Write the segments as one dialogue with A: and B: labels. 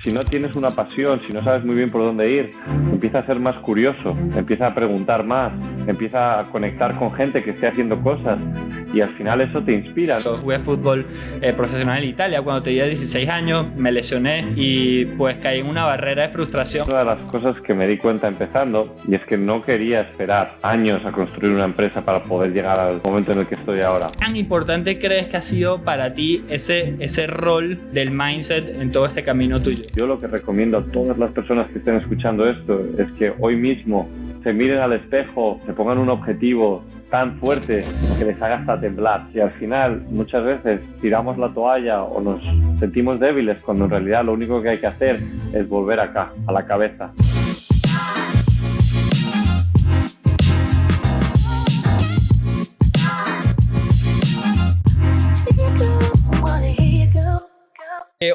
A: Si no tienes una pasión, si no sabes muy bien por dónde ir, empieza a ser más curioso, empieza a preguntar más, empieza a conectar con gente que esté haciendo cosas y al final eso te inspira.
B: Jugué fútbol profesional en Italia cuando tenía 16 años, me lesioné y pues caí en una barrera de frustración.
A: Una de las cosas que me di cuenta empezando, y es que no quería esperar años a construir una empresa para poder llegar al momento en el que estoy ahora.
B: ¿Qué tan importante crees que ha sido para ti ese rol del mindset en todo este camino tuyo?
A: Yo lo que recomiendo a todas las personas que estén escuchando esto es que hoy mismo se miren al espejo, se pongan un objetivo tan fuerte que les haga hasta temblar. Y al final, muchas veces tiramos la toalla o nos sentimos débiles cuando en realidad lo único que hay que hacer es volver acá, a la cabeza.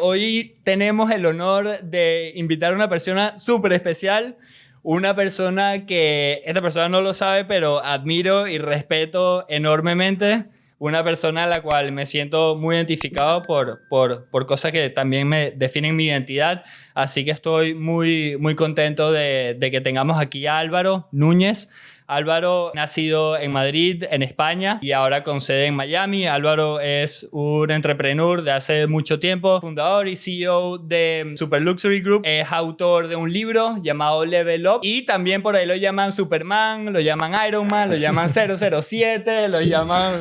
B: Hoy tenemos el honor de invitar a una persona súper especial, una persona que esta persona no lo sabe, pero admiro y respeto enormemente, una persona a la cual me siento muy identificado por cosas que también me definen mi identidad, así que estoy muy, muy contento de que tengamos aquí a Álvaro Núñez. Álvaro, nacido en Madrid, en España, y ahora con sede en Miami. Álvaro es un entrepreneur de hace mucho tiempo, fundador y CEO de Super Luxury Group. Es autor de un libro llamado Level Up y también por ahí lo llaman Superman, lo llaman Iron Man, lo llaman 007, lo llaman...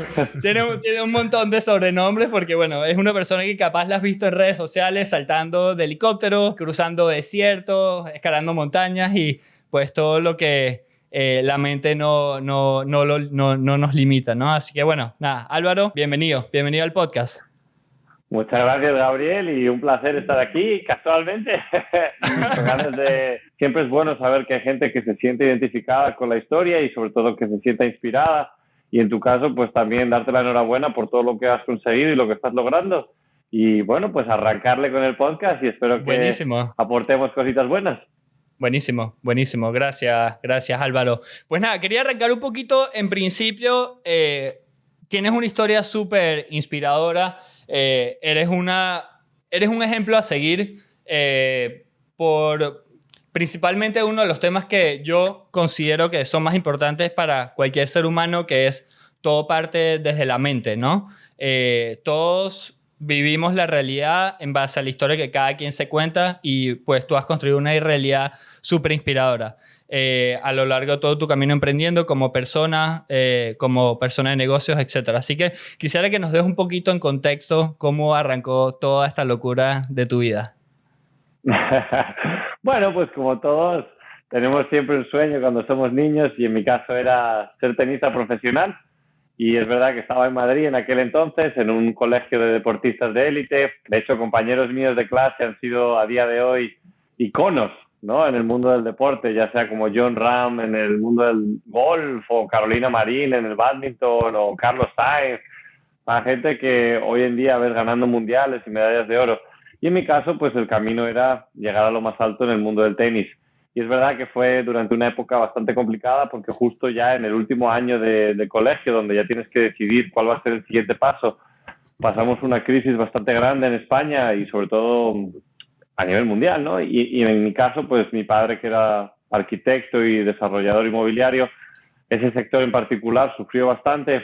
B: Tiene un montón de sobrenombres porque, bueno, es una persona que capaz la has visto en redes sociales saltando de helicópteros, cruzando desiertos, escalando montañas y pues todo lo que... la mente no nos limita, ¿no? Así que bueno, nada, Álvaro, bienvenido al podcast.
A: Muchas gracias, Gabriel, y un placer estar aquí, casualmente. Siempre es bueno saber que hay gente que se siente identificada con la historia y sobre todo que se sienta inspirada. Y en tu caso, pues también darte la enhorabuena por todo lo que has conseguido y lo que estás logrando. Y bueno, pues arrancarle con el podcast y espero que aportemos cositas buenas.
B: Buenísimo. Gracias Álvaro. Pues nada, quería arrancar un poquito. En principio, tienes una historia súper inspiradora. Eres un ejemplo a seguir por principalmente uno de los temas que yo considero que son más importantes para cualquier ser humano, que es todo parte desde la mente, ¿no? Todos vivimos la realidad en base a la historia que cada quien se cuenta y pues tú has construido una realidad súper inspiradora a lo largo de todo tu camino emprendiendo como persona de negocios, etc. Así que quisiera que nos des un poquito en contexto cómo arrancó toda esta locura de tu vida.
A: Bueno, pues como todos tenemos siempre un sueño cuando somos niños y en mi caso era ser tenista profesional. Y es verdad que estaba en Madrid en aquel entonces, en un colegio de deportistas de élite. De hecho, compañeros míos de clase han sido a día de hoy iconos, ¿no?, en el mundo del deporte, ya sea como John Ram en el mundo del golf, o Carolina Marín en el bádminton, o Carlos Sainz. A gente que hoy en día ves ganando mundiales y medallas de oro. Y en mi caso, pues el camino era llegar a lo más alto en el mundo del tenis. Y es verdad que fue durante una época bastante complicada porque justo ya en el último año de colegio, donde ya tienes que decidir cuál va a ser el siguiente paso, pasamos una crisis bastante grande en España y sobre todo a nivel mundial, ¿no? Y en mi caso, pues mi padre, que era arquitecto y desarrollador inmobiliario, ese sector en particular sufrió bastante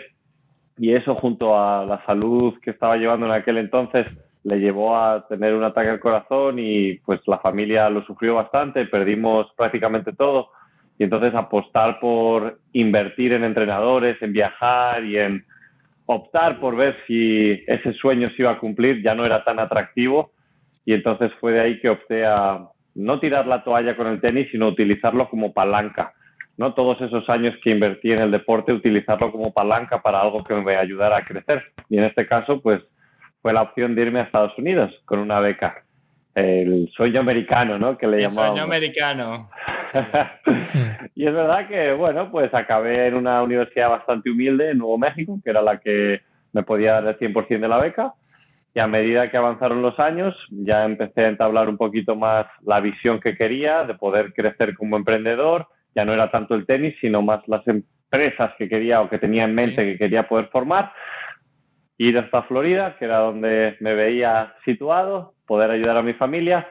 A: y eso, junto a la salud que estaba llevando en aquel entonces, le llevó a tener un ataque al corazón y pues la familia lo sufrió bastante, perdimos prácticamente todo y entonces apostar por invertir en entrenadores, en viajar y en optar por ver si ese sueño se iba a cumplir ya no era tan atractivo y entonces fue de ahí que opté a no tirar la toalla con el tenis, sino utilizarlo como palanca, ¿no? Todos esos años que invertí en el deporte, utilizarlo como palanca para algo que me ayudara a crecer y en este caso pues fue la opción de irme a Estados Unidos con una beca. El sueño americano, ¿no?, que le llamábamos.
B: El sueño americano. Sí.
A: Y es verdad que, bueno, pues acabé en una universidad bastante humilde en Nuevo México, que era la que me podía dar el 100% de la beca. Y a medida que avanzaron los años, ya empecé a entablar un poquito más la visión que quería de poder crecer como emprendedor. Ya no era tanto el tenis, sino más las empresas que quería o que tenía en mente que quería poder formar. Ir hasta Florida, que era donde me veía situado, poder ayudar a mi familia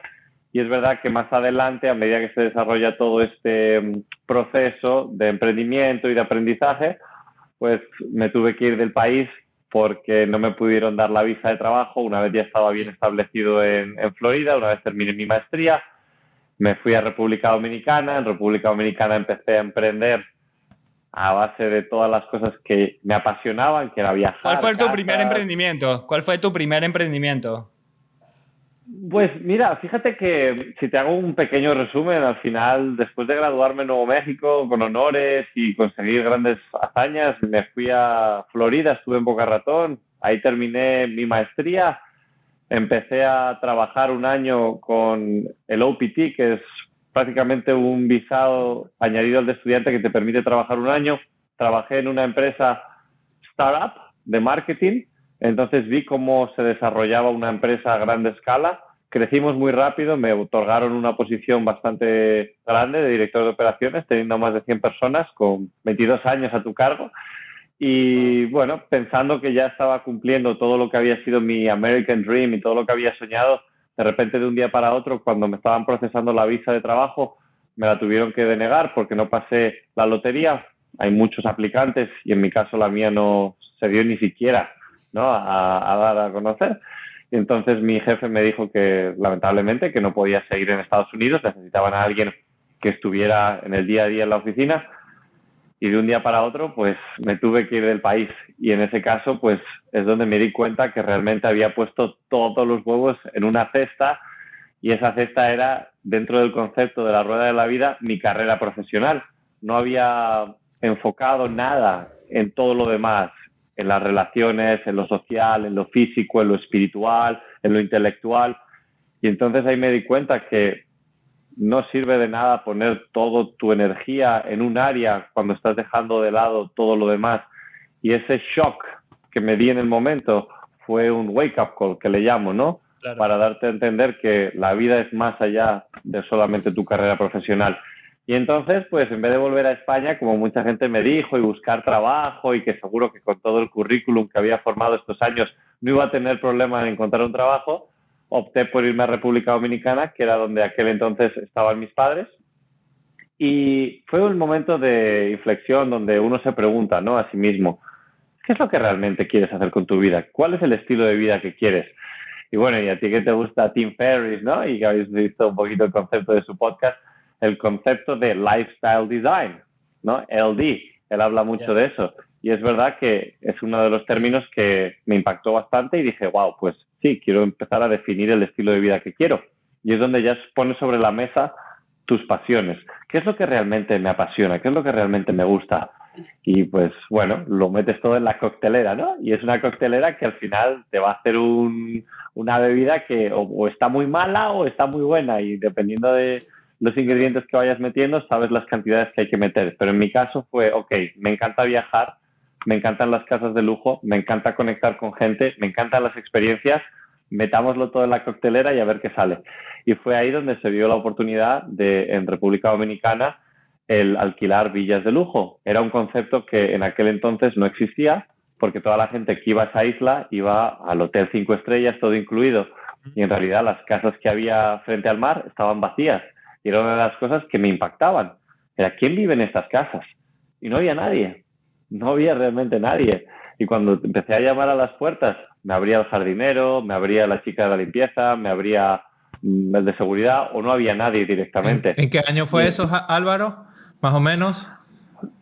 A: Y es verdad que más adelante, a medida que se desarrolla todo este proceso de emprendimiento y de aprendizaje, pues me tuve que ir del país porque no me pudieron dar la visa de trabajo. Una vez ya estaba bien establecido en Florida, una vez terminé mi maestría, me fui a República Dominicana. En República Dominicana empecé a emprender a base de todas las cosas que me apasionaban, que era viajar.
B: ¿Cuál fue tu primer emprendimiento? ¿Cuál fue tu primer emprendimiento?
A: Pues mira, fíjate que si te hago un pequeño resumen, al final, después de graduarme en Nuevo México con honores y conseguir grandes hazañas, me fui a Florida, estuve en Boca Ratón, ahí terminé mi maestría, empecé a trabajar un año con el OPT, que es prácticamente un visado añadido al de estudiante que te permite trabajar un año. Trabajé en una empresa startup de marketing. Entonces vi cómo se desarrollaba una empresa a gran escala. Crecimos muy rápido, me otorgaron una posición bastante grande de director de operaciones, teniendo más de 100 personas con 22 años a tu cargo. Y bueno, pensando que ya estaba cumpliendo todo lo que había sido mi American Dream y todo lo que había soñado, de repente de un día para otro, cuando me estaban procesando la visa de trabajo, me la tuvieron que denegar porque no pasé la lotería. Hay muchos aplicantes y en mi caso la mía no se dio ni siquiera, ¿no?, a dar a conocer. Y entonces mi jefe me dijo que lamentablemente que no podía seguir en Estados Unidos, necesitaban a alguien que estuviera en el día a día en la oficina, y de un día para otro pues me tuve que ir del país. Y en ese caso pues es donde me di cuenta que realmente había puesto todos los huevos en una cesta, y esa cesta era, dentro del concepto de la rueda de la vida, mi carrera profesional. No había enfocado nada en todo lo demás, en las relaciones, en lo social, en lo físico, en lo espiritual, en lo intelectual. Y entonces ahí me di cuenta que no sirve de nada poner toda tu energía en un área cuando estás dejando de lado todo lo demás. Y ese shock que me di en el momento fue un wake-up call, que le llamo, ¿no? Claro. Para darte a entender que la vida es más allá de solamente tu carrera profesional. Y entonces, pues en vez de volver a España, como mucha gente me dijo, y buscar trabajo, y que seguro que con todo el currículum que había formado estos años no iba a tener problema en encontrar un trabajo, opté por irme a República Dominicana, que era donde aquel entonces estaban mis padres. Y fue un momento de inflexión donde uno se pregunta, ¿no?, a sí mismo, ¿qué es lo que realmente quieres hacer con tu vida? ¿Cuál es el estilo de vida que quieres? Y bueno, y a ti que te gusta Tim Ferriss, ¿no?, y que habéis visto un poquito el concepto de su podcast, el concepto de lifestyle design, ¿no?, LD. Él habla mucho de eso. Y es verdad que es uno de los términos que me impactó bastante y dije, wow, pues sí, quiero empezar a definir el estilo de vida que quiero. Y es donde ya pones sobre la mesa tus pasiones. ¿Qué es lo que realmente me apasiona? ¿Qué es lo que realmente me gusta? Y pues bueno, lo metes todo en la coctelera, ¿no? Y es una coctelera que al final te va a hacer una bebida que o está muy mala o está muy buena, y dependiendo de los ingredientes que vayas metiendo, sabes las cantidades que hay que meter. Pero en mi caso fue, ok, me encanta viajar, me encantan las casas de lujo, me encanta conectar con gente, me encantan las experiencias, metámoslo todo en la coctelera y a ver qué sale. Y fue ahí donde se vio la oportunidad de, en República Dominicana, el alquilar villas de lujo. Era un concepto que en aquel entonces no existía, porque toda la gente que iba a esa isla iba al hotel 5 estrellas, todo incluido. Y en realidad las casas que había frente al mar estaban vacías. Y era una de las cosas que me impactaban. Era, ¿quién vive en estas casas? Y no había nadie. No había realmente nadie. Y cuando empecé a llamar a las puertas, me abría el jardinero, me abría la chica de la limpieza, me abría el de seguridad, o no había nadie directamente.
C: ¿En qué año fue eso, Álvaro? Más o menos.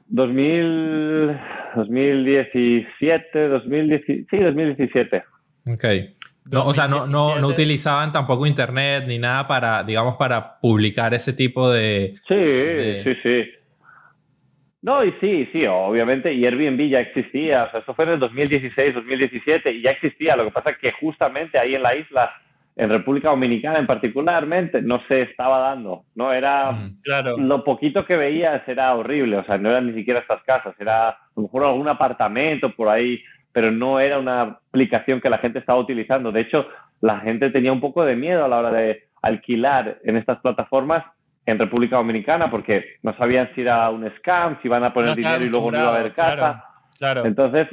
A: 2017, 2017.
C: Ok. No, o sea, no utilizaban tampoco internet ni nada para, digamos, para publicar ese tipo de...
A: Sí. No, y sí, obviamente, y Airbnb ya existía. O sea, eso fue en el 2016, 2017, y ya existía. Lo que pasa es que justamente ahí en la isla, en República Dominicana en particularmente, no se estaba dando, ¿no? Era... Claro. Lo poquito que veías era horrible. O sea, no eran ni siquiera estas casas. Era a lo mejor algún apartamento por ahí, pero no era una aplicación que la gente estaba utilizando. De hecho, la gente tenía un poco de miedo a la hora de alquilar en estas plataformas en República Dominicana, porque no sabían si era un scam, si iban a poner dinero y luego no iba a haber casa. Claro. Entonces,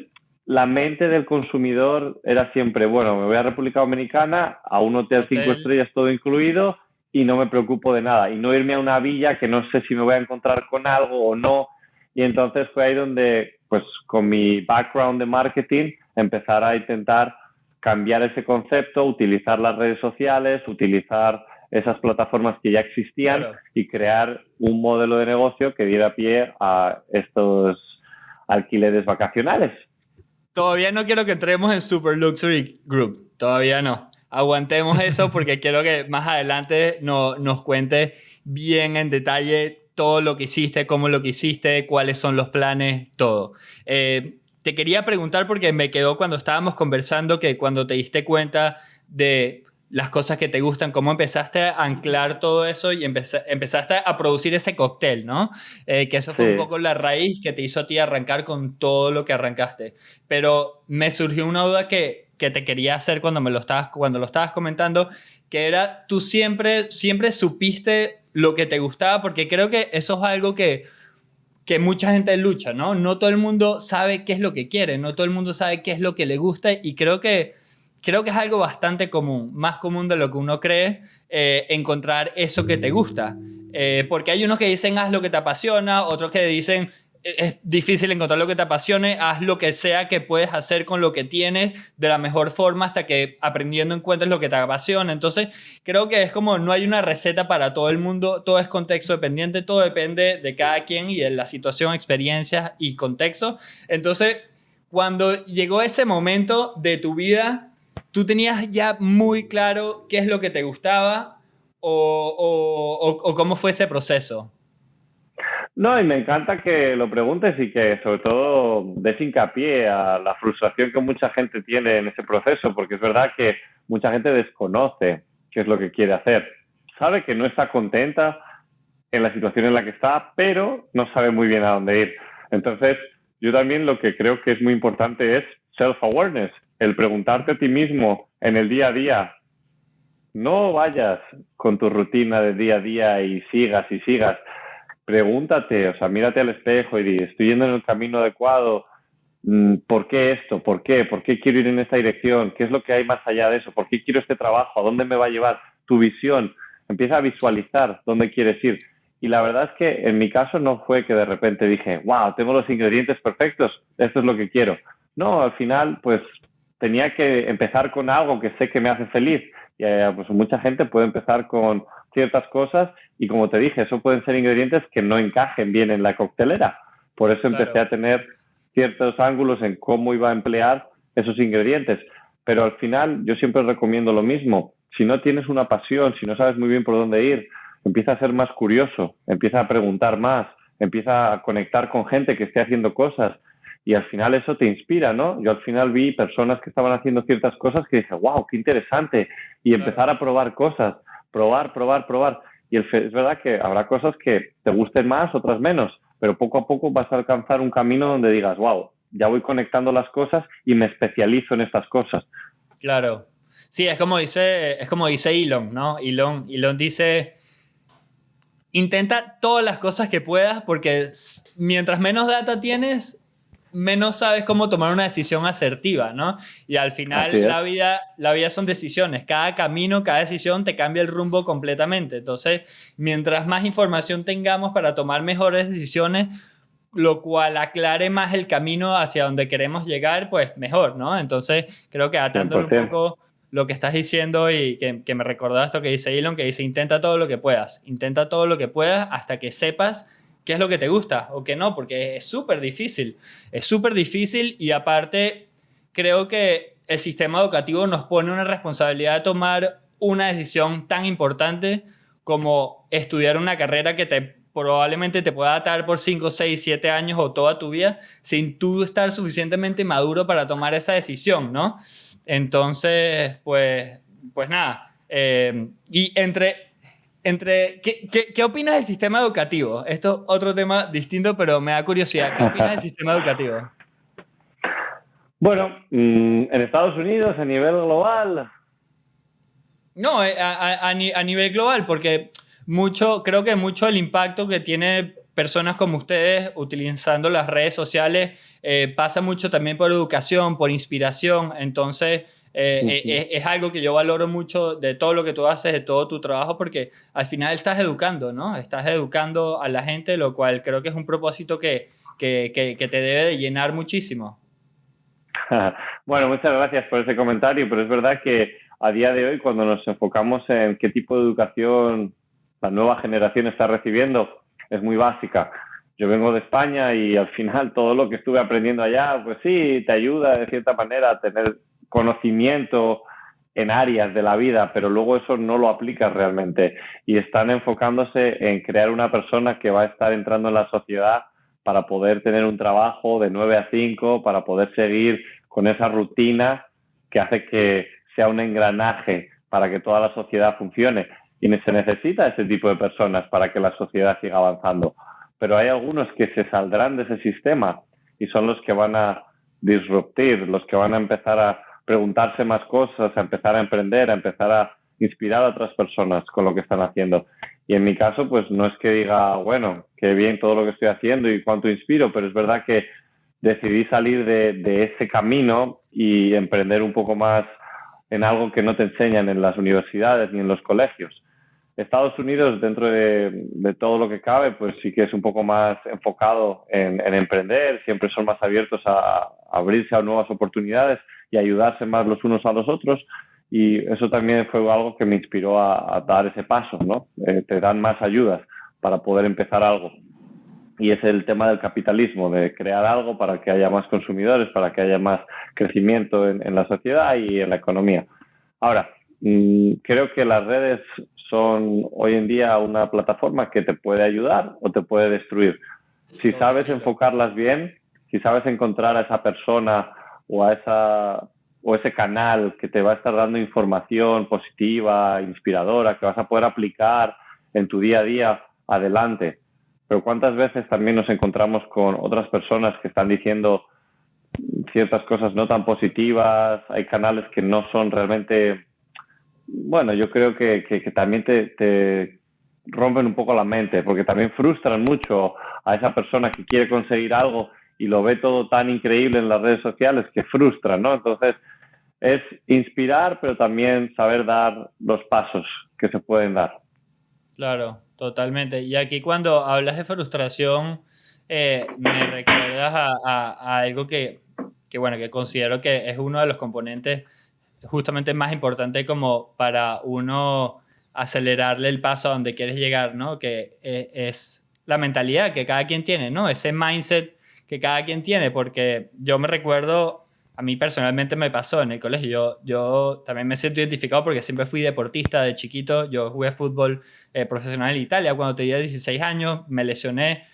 A: la mente del consumidor era siempre, bueno, me voy a República Dominicana, a un hotel 5 estrellas todo incluido, y no me preocupo de nada. Y no irme a una villa que no sé si me voy a encontrar con algo o no. Y entonces fue ahí donde, pues con mi background de marketing, empezar a intentar cambiar ese concepto, utilizar las redes sociales, utilizar esas plataformas que ya existían, claro, y crear un modelo de negocio que diera pie a estos alquileres vacacionales.
B: Todavía no quiero que entremos en Super Luxury Group, todavía no. Aguantemos eso porque quiero que más adelante nos cuente bien en detalle todo lo que hiciste, cómo lo que hiciste, cuáles son los planes, todo. Te quería preguntar porque me quedó cuando estábamos conversando que cuando te diste cuenta de las cosas que te gustan, cómo empezaste a anclar todo eso y empezaste a producir ese cóctel, ¿no? Que eso fue un poco la raíz que te hizo a ti arrancar con todo lo que arrancaste. Pero me surgió una duda que te quería hacer cuando lo estabas comentando, que era, tú siempre supiste lo que te gustaba, porque creo que eso es algo que mucha gente lucha, ¿no? No todo el mundo sabe qué es lo que quiere, no todo el mundo sabe qué es lo que le gusta y creo que es algo bastante común, más común de lo que uno cree, encontrar eso que te gusta. Porque hay unos que dicen haz lo que te apasiona, otros que dicen es difícil encontrar lo que te apasione, haz lo que sea que puedes hacer con lo que tienes de la mejor forma hasta que aprendiendo encuentres lo que te apasiona. Entonces creo que es como no hay una receta para todo el mundo, todo es contexto dependiente, todo depende de cada quien y de la situación, experiencias y contexto. Entonces cuando llegó ese momento de tu vida, ¿tú tenías ya muy claro qué es lo que te gustaba o cómo fue ese proceso?
A: No, y me encanta que lo preguntes y que sobre todo des hincapié a la frustración que mucha gente tiene en ese proceso, porque es verdad que mucha gente desconoce qué es lo que quiere hacer. Sabe que no está contenta en la situación en la que está, pero no sabe muy bien a dónde ir. Entonces, yo también lo que creo que es muy importante es self-awareness, el preguntarte a ti mismo en el día a día. No vayas con tu rutina de día a día y sigas. Pregúntate, o sea, mírate al espejo y di, ¿estoy yendo en el camino adecuado? ¿Por qué esto? ¿Por qué? ¿Por qué quiero ir en esta dirección? ¿Qué es lo que hay más allá de eso? ¿Por qué quiero este trabajo? ¿A dónde me va a llevar? Tu visión. Empieza a visualizar dónde quieres ir. Y la verdad es que en mi caso no fue que de repente dije, wow, tengo los ingredientes perfectos, esto es lo que quiero. No, al final, pues tenía que empezar con algo que sé que me hace feliz. Y pues mucha gente puede empezar con ciertas cosas y como te dije, eso pueden ser ingredientes que no encajen bien en la coctelera. Por eso empecé a tener ciertos ángulos en cómo iba a emplear esos ingredientes. Pero al final yo siempre recomiendo lo mismo. Si no tienes una pasión, si no sabes muy bien por dónde ir, empieza a ser más curioso, empieza a preguntar más, empieza a conectar con gente que esté haciendo cosas y al final eso te inspira, ¿no? Yo al final vi personas que estaban haciendo ciertas cosas que dije, wow, qué interesante, y empezar a probar cosas, probar. Y es verdad que habrá cosas que te gusten más, otras menos, pero poco a poco vas a alcanzar un camino donde digas, wow, ya voy conectando las cosas y me especializo en estas cosas.
B: Claro. Sí, es como dice Elon, ¿no? Elon dice, intenta todas las cosas que puedas porque mientras menos data tienes, menos sabes cómo tomar una decisión asertiva, ¿no? Y al final la vida son decisiones. Cada camino, cada decisión te cambia el rumbo completamente. Entonces, mientras más información tengamos para tomar mejores decisiones, lo cual aclare más el camino hacia donde queremos llegar, pues mejor, ¿no? Entonces, creo que atándole un poco lo que estás diciendo y que me recordó esto que dice Elon, que dice, intenta todo lo que puedas hasta que sepas qué es lo que te gusta o qué no, porque es súper difícil y aparte creo que el sistema educativo nos pone una responsabilidad de tomar una decisión tan importante como estudiar una carrera que probablemente te pueda atar por 5, 6, 7 años o toda tu vida sin tú estar suficientemente maduro para tomar esa decisión, ¿no? Entonces, pues nada. Y ¿qué opinas del sistema educativo? Esto es otro tema distinto, pero me da curiosidad. ¿Qué opinas del sistema educativo?
A: Bueno, en Estados Unidos, a nivel global.
B: No, a nivel global, porque creo que mucho del impacto que tiene personas como ustedes utilizando las redes sociales pasa mucho también por educación, por inspiración. Entonces, Es algo que yo valoro mucho de todo lo que tú haces, de todo tu trabajo, porque al final estás educando, ¿no? Estás educando a la gente, lo cual creo que es un propósito que te debe de llenar muchísimo.
A: Bueno, muchas gracias por ese comentario, pero es verdad que a día de hoy, cuando nos enfocamos en qué tipo de educación la nueva generación está recibiendo, es muy básica. Yo vengo de España y al final todo lo que estuve aprendiendo allá, pues sí, te ayuda de cierta manera a tener conocimiento en áreas de la vida, pero luego eso no lo aplicas realmente y están enfocándose en crear una persona que va a estar entrando en la sociedad para poder tener un trabajo de 9 a 5, para poder seguir con esa rutina que hace que sea un engranaje para que toda la sociedad funcione. Y se necesita ese tipo de personas para que la sociedad siga avanzando. Pero hay algunos que se saldrán de ese sistema y son los que van a disruptir, los que van a empezar a preguntarse más cosas, a empezar a emprender, a empezar a inspirar a otras personas con lo que están haciendo. Y en mi caso, pues no es que diga, bueno, qué bien todo lo que estoy haciendo y cuánto inspiro, pero es verdad que decidí salir de ese camino y emprender un poco más en algo que no te enseñan en las universidades ni en los colegios. Estados Unidos, dentro de todo lo que cabe, pues sí que es un poco más enfocado en emprender, siempre son más abiertos a abrirse a nuevas oportunidades y ayudarse más los unos a los otros, y eso también fue algo que me inspiró a dar ese paso, ¿no? Te dan más ayudas para poder empezar algo. Y es el tema del capitalismo, de crear algo para que haya más consumidores, para que haya más crecimiento en la sociedad y en la economía. Ahora, creo que las redes son hoy en día una plataforma que te puede ayudar o te puede destruir. Si sabes enfocarlas bien, si sabes encontrar a esa persona o ese canal que te va a estar dando información positiva, inspiradora, que vas a poder aplicar en tu día a día, adelante. Pero ¿cuántas veces también nos encontramos con otras personas que están diciendo ciertas cosas no tan positivas? Hay canales que no son realmente... Bueno, yo creo que también te rompen un poco la mente, porque también frustran mucho a esa persona que quiere conseguir algo y lo ve todo tan increíble en las redes sociales que frustran, ¿no? Entonces, es inspirar, pero también saber dar los pasos que se pueden dar.
B: Claro, totalmente. Y aquí cuando hablas de frustración, me recuerdas a algo bueno, que considero que es uno de los componentes justamente más importante como para uno acelerarle el paso a donde quieres llegar, ¿no? Que es la mentalidad que cada quien tiene, ¿no? Ese mindset que cada quien tiene, porque yo me recuerdo, a mí personalmente me pasó en el colegio, yo también me siento identificado porque siempre fui deportista de chiquito, yo jugué fútbol profesional en Italia cuando tenía 16 años, me lesioné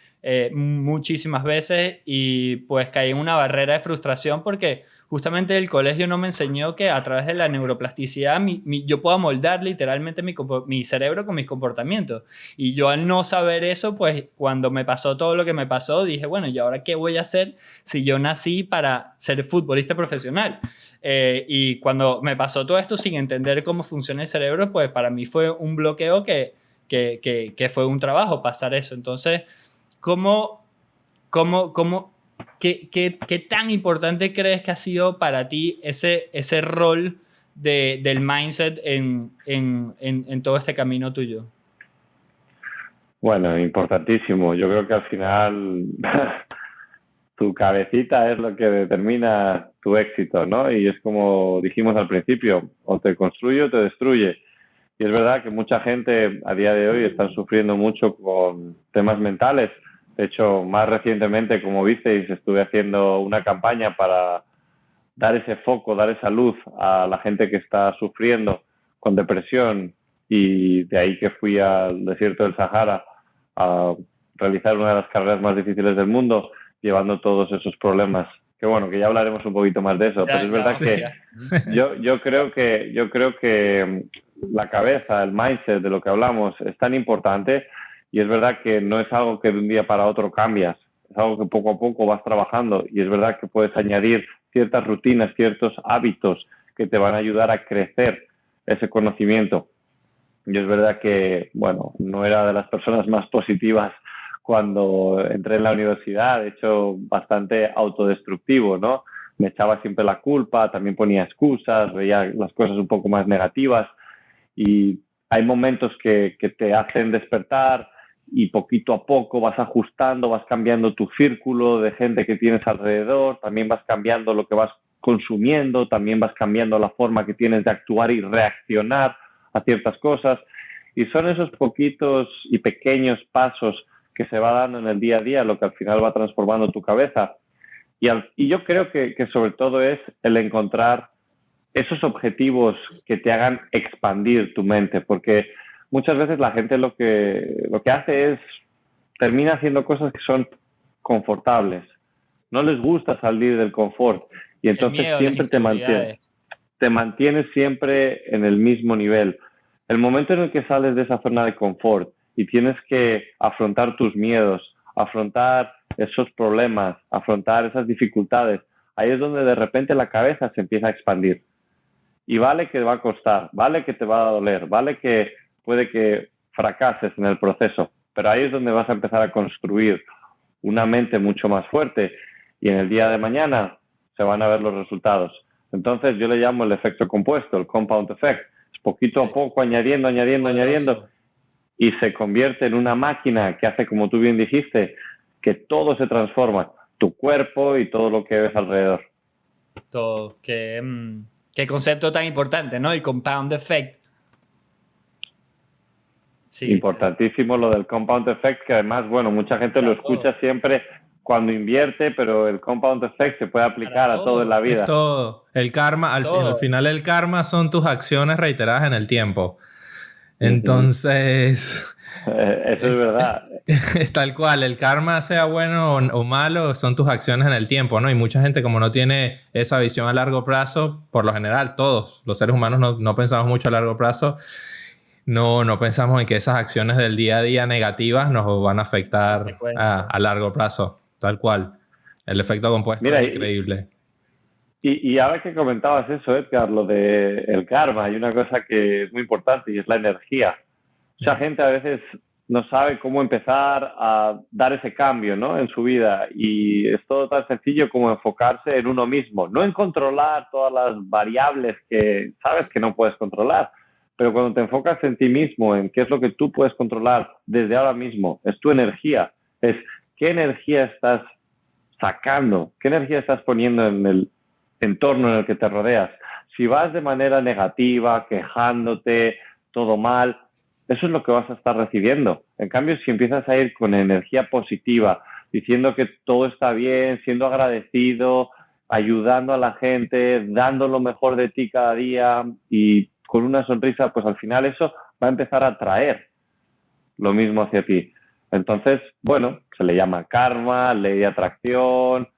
B: muchísimas veces y pues caí en una barrera de frustración porque justamente el colegio no me enseñó que a través de la neuroplasticidad yo puedo moldar literalmente mi cerebro con mis comportamientos. Y yo al no saber eso, pues cuando me pasó todo lo que me pasó, dije, bueno, ¿y ahora qué voy a hacer si yo nací para ser futbolista profesional? Y cuando me pasó todo esto sin entender cómo funciona el cerebro, pues para mí fue un bloqueo que fue un trabajo pasar eso. Entonces, ¿qué tan importante crees que ha sido para ti ese rol del mindset en todo este camino tuyo?
A: Bueno, importantísimo. Yo creo que al final tu cabecita es lo que determina tu éxito, ¿no? Y es como dijimos al principio, o te construye o te destruye. Y es verdad que mucha gente a día de hoy está sufriendo mucho con temas mentales. De hecho, más recientemente, como visteis, estuve haciendo una campaña para dar ese foco, dar esa luz a la gente que está sufriendo con depresión, y de ahí que fui al desierto del Sahara a realizar una de las carreras más difíciles del mundo, llevando todos esos problemas. Que bueno, que ya hablaremos un poquito más de eso, pero es verdad que yo creo que la cabeza, el mindset de lo que hablamos es tan importante. Y es verdad que no es algo que de un día para otro cambias, es algo que poco a poco vas trabajando, y es verdad que puedes añadir ciertas rutinas, ciertos hábitos que te van a ayudar a crecer ese conocimiento. Y es verdad que, bueno, no era de las personas más positivas cuando entré en la universidad, de hecho, bastante autodestructivo, ¿no? me echaba siempre la culpa, también ponía excusas, veía las cosas un poco más negativas y hay momentos que te hacen despertar y poquito a poco vas ajustando, vas cambiando tu círculo de gente que tienes alrededor, también vas cambiando lo que vas consumiendo, también vas cambiando la forma que tienes de actuar y reaccionar a ciertas cosas. Y son esos poquitos y pequeños pasos que se va dando en el día a día lo que al final va transformando tu cabeza. Y yo creo que sobre todo es el encontrar esos objetivos que te hagan expandir tu mente, porque muchas veces la gente lo que hace es termina haciendo cosas que son confortables. No les gusta salir del confort y entonces siempre te mantienes siempre en el mismo nivel. El momento en el que sales de esa zona de confort y tienes que afrontar tus miedos, afrontar esos problemas, afrontar esas dificultades, ahí es donde de repente la cabeza se empieza a expandir. Y vale que va a costar, vale que te va a doler, vale que puede que fracases en el proceso, pero ahí es donde vas a empezar a construir una mente mucho más fuerte y en el día de mañana se van a ver los resultados. Entonces yo le llamo el efecto compuesto, el compound effect. Es poquito a poco añadiendo y se convierte en una máquina que hace, como tú bien dijiste, que todo se transforma, tu cuerpo y todo lo que ves alrededor.
B: Todo, qué concepto tan importante, ¿no? El compound effect.
A: Sí. Importantísimo lo del compound effect, que además, bueno, mucha gente lo escucha siempre cuando invierte, pero el compound effect se puede aplicar a todo en la vida.
C: Es todo. El karma, al final el karma son tus acciones reiteradas en el tiempo. Entonces...
A: Eso es verdad.
C: Es tal cual, el karma, sea bueno o malo, son tus acciones en el tiempo, ¿no? Y mucha gente, como no tiene esa visión a largo plazo, por lo general todos los seres humanos no pensamos mucho a largo plazo, no pensamos en que esas acciones del día a día negativas nos van a afectar a largo plazo, tal cual. El efecto compuesto es increíble.
A: Y ahora que comentabas eso, Edgar, lo del karma, hay una cosa que es muy importante y es la energía. Mucha gente a veces no sabe cómo empezar a dar ese cambio, ¿no?, en su vida, y es todo tan sencillo como enfocarse en uno mismo, no en controlar todas las variables que sabes que no puedes controlar, pero cuando te enfocas en ti mismo, en qué es lo que tú puedes controlar desde ahora mismo, es tu energía, es qué energía estás sacando, qué energía estás poniendo en el entorno en el que te rodeas. Si vas de manera negativa, quejándote, todo mal, eso es lo que vas a estar recibiendo. En cambio, si empiezas a ir con energía positiva, diciendo que todo está bien, siendo agradecido, ayudando a la gente, dando lo mejor de ti cada día y con una sonrisa, pues al final eso va a empezar a atraer lo mismo hacia ti. Entonces, bueno, se le llama karma, ley de atracción,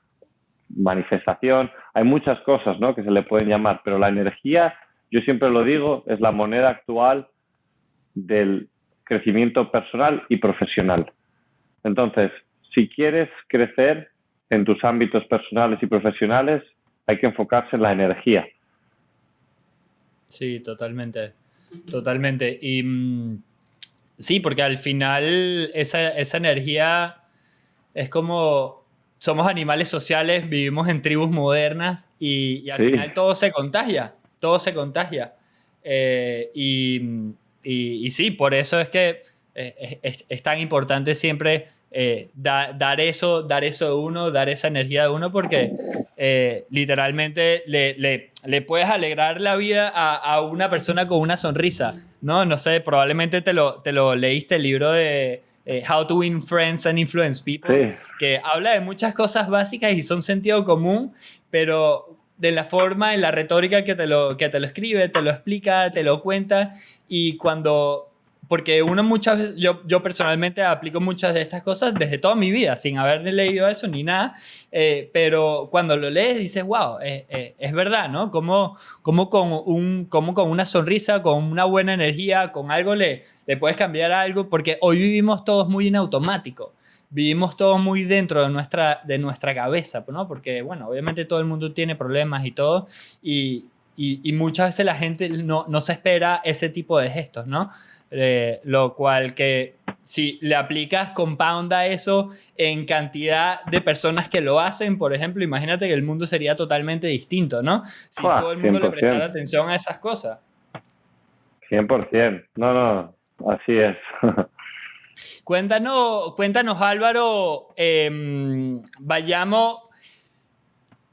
A: manifestación. Hay muchas cosas, ¿no?, que se le pueden llamar, pero la energía, yo siempre lo digo, es la moneda actual del crecimiento personal y profesional. Entonces, si quieres crecer en tus ámbitos personales y profesionales, hay que enfocarse en la energía.
B: Sí, totalmente. Totalmente. Y sí, porque al final esa energía es como... Somos animales sociales, vivimos en tribus modernas y al final todo se contagia. Todo se contagia. Y sí, por eso es que es tan importante siempre dar eso de uno, dar esa energía de uno, porque literalmente le puedes alegrar la vida a una persona con una sonrisa, ¿no? No sé, probablemente te lo leíste el libro de How to Win Friends and Influence People, que habla de muchas cosas básicas y son sentido común, pero de la forma, en la retórica que te lo escribe, te lo explica, te lo cuenta. Y porque uno muchas veces, yo personalmente aplico muchas de estas cosas desde toda mi vida, sin haber leído eso ni nada, pero cuando lo lees dices, wow, es verdad, ¿no? Como con una sonrisa, con una buena energía, con algo le puedes cambiar algo, porque hoy vivimos todos muy en automático. Vivimos todos muy dentro de nuestra cabeza, ¿no? Porque, bueno, obviamente todo el mundo tiene problemas y todo, y muchas veces la gente no se espera ese tipo de gestos, ¿no? Lo cual que si le aplicas compound a eso en cantidad de personas que lo hacen, por ejemplo, imagínate que el mundo sería totalmente distinto, ¿no? Si todo el mundo
A: 100%.
B: le prestara atención a esas cosas.
A: 100%. No, así es.
B: Cuéntanos, Álvaro, vayamos.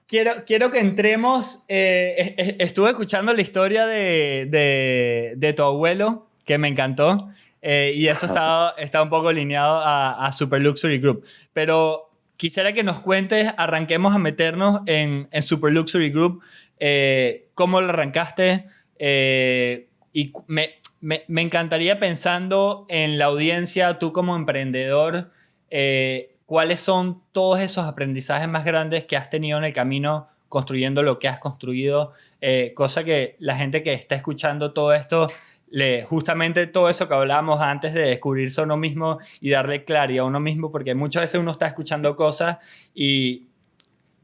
B: Quiero que entremos. Estuve escuchando la historia de tu abuelo, que me encantó, y eso está un poco alineado a Super Luxury Group. Pero quisiera que nos cuentes, arranquemos a meternos en Super Luxury Group, cómo lo arrancaste, y me encantaría, pensando en la audiencia, tú como emprendedor, ¿cuáles son todos esos aprendizajes más grandes que has tenido en el camino construyendo lo que has construido? Cosa que la gente que está escuchando todo esto, justamente todo eso que hablábamos antes de descubrirse a uno mismo y darle claridad a uno mismo, porque muchas veces uno está escuchando cosas y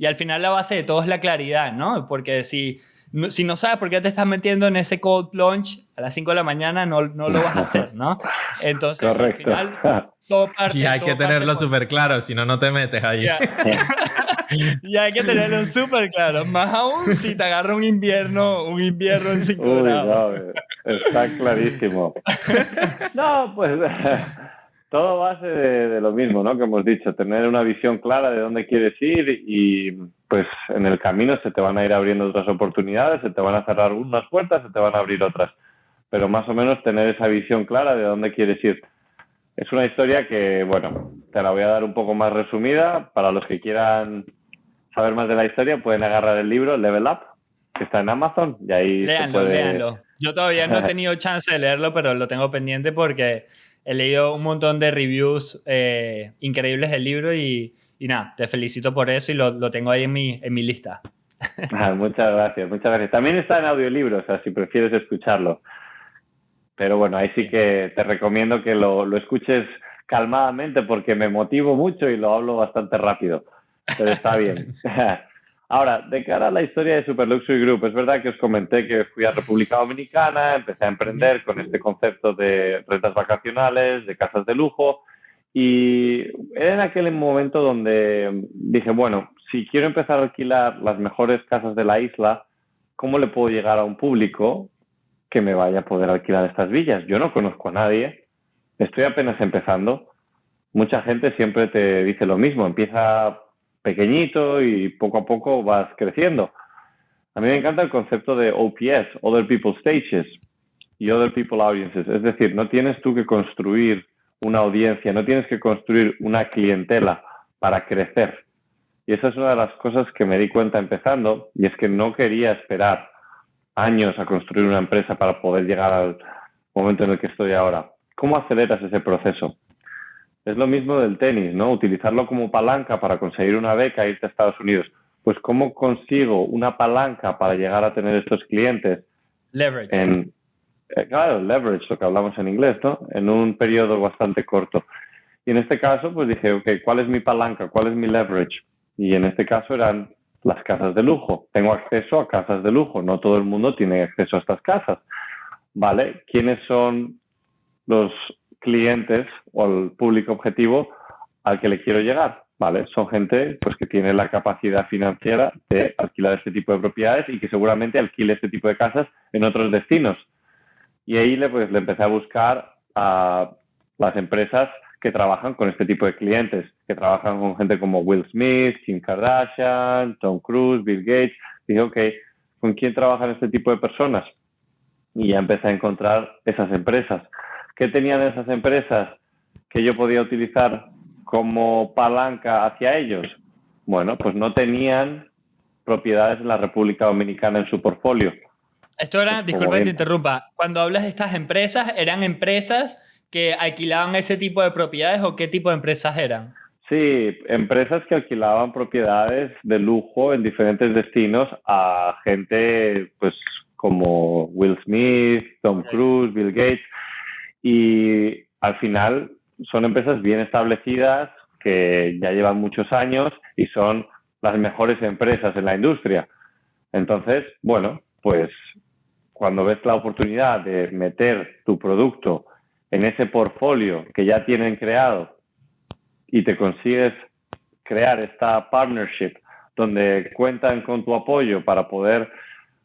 B: al final la base de todo es la claridad, ¿no? Porque si no sabes por qué te estás metiendo en ese cold plunge a las 5 de la mañana, no lo vas a hacer, ¿no? Entonces,
A: Correcto.
B: al final, todo parte...
C: Y hay que tenerlo súper claro, si no, no te metes ahí.
B: Y hay que tenerlo súper claro. Más aún si te agarra un invierno en 5 grados.
A: No, está clarísimo. No, pues todo base de lo mismo, ¿no? Que hemos dicho, tener una visión clara de dónde quieres ir y pues en el camino se te van a ir abriendo otras oportunidades, se te van a cerrar unas puertas, se te van a abrir otras. Pero más o menos tener esa visión clara de dónde quieres ir. Es una historia que, bueno, te la voy a dar un poco más resumida. Para los que quieran saber más de la historia, pueden agarrar el libro Level Up, que está en Amazon, y ahí
B: léanlo. Yo todavía no he tenido chance de leerlo, pero lo tengo pendiente porque he leído un montón de reviews increíbles del libro y nada, te felicito por eso y lo tengo ahí en mi lista.
A: Muchas gracias. También está en audiolibro, o sea, si prefieres escucharlo. Pero bueno, ahí sí que te recomiendo que lo escuches calmadamente porque me motivo mucho y lo hablo bastante rápido. Pero está bien. Ahora, de cara a la historia de Super Luxury Group, es verdad que os comenté que fui a República Dominicana, empecé a emprender con este concepto de rentas vacacionales, de casas de lujo, y era en aquel momento donde dije, bueno, si quiero empezar a alquilar las mejores casas de la isla, ¿cómo le puedo llegar a un público que me vaya a poder alquilar estas villas? Yo no conozco a nadie, estoy apenas empezando. Mucha gente siempre te dice lo mismo, empieza pequeñito y poco a poco vas creciendo. A mí me encanta el concepto de OPS, Other People's Stages y Other People Audiences. Es decir, no tienes tú que construir una audiencia, no tienes que construir una clientela para crecer. Y esa es una de las cosas que me di cuenta empezando, y es que no quería esperar años a construir una empresa para poder llegar al momento en el que estoy ahora. ¿Cómo aceleras ese proceso? Es lo mismo del tenis, ¿no? Utilizarlo como palanca para conseguir una beca e irte a Estados Unidos. Pues ¿cómo consigo una palanca para llegar a tener estos clientes?
B: Leverage.
A: Claro, leverage, lo que hablamos en inglés, ¿no? En un periodo bastante corto. Y en este caso, pues dije, ok, ¿cuál es mi palanca? ¿Cuál es mi leverage? Y en este caso eran las casas de lujo. Tengo acceso a casas de lujo. No todo el mundo tiene acceso a estas casas. ¿Vale? ¿Quiénes son los clientes o el público objetivo al que le quiero llegar? ¿Vale? Son gente pues que tiene la capacidad financiera de alquilar este tipo de propiedades y que seguramente alquile este tipo de casas en otros destinos. Y ahí le empecé a buscar a las empresas que trabajan con este tipo de clientes, que trabajan con gente como Will Smith, Kim Kardashian, Tom Cruise, Bill Gates. Dije, ok, ¿con quién trabajan este tipo de personas? Y ya empecé a encontrar esas empresas. ¿Qué tenían esas empresas que yo podía utilizar como palanca hacia ellos? Bueno, pues no tenían propiedades en la República Dominicana en su portfolio.
B: Esto era, disculpa que te interrumpa, cuando hablas de estas empresas, ¿eran empresas que alquilaban ese tipo de propiedades o qué tipo de empresas eran?
A: Sí, empresas que alquilaban propiedades de lujo en diferentes destinos a gente pues como Will Smith, Tom Cruise, Bill Gates, y al final son empresas bien establecidas que ya llevan muchos años y son las mejores empresas en la industria. Entonces, bueno, pues cuando ves la oportunidad de meter tu producto en ese portfolio que ya tienen creado y te consigues crear esta partnership donde cuentan con tu apoyo para poder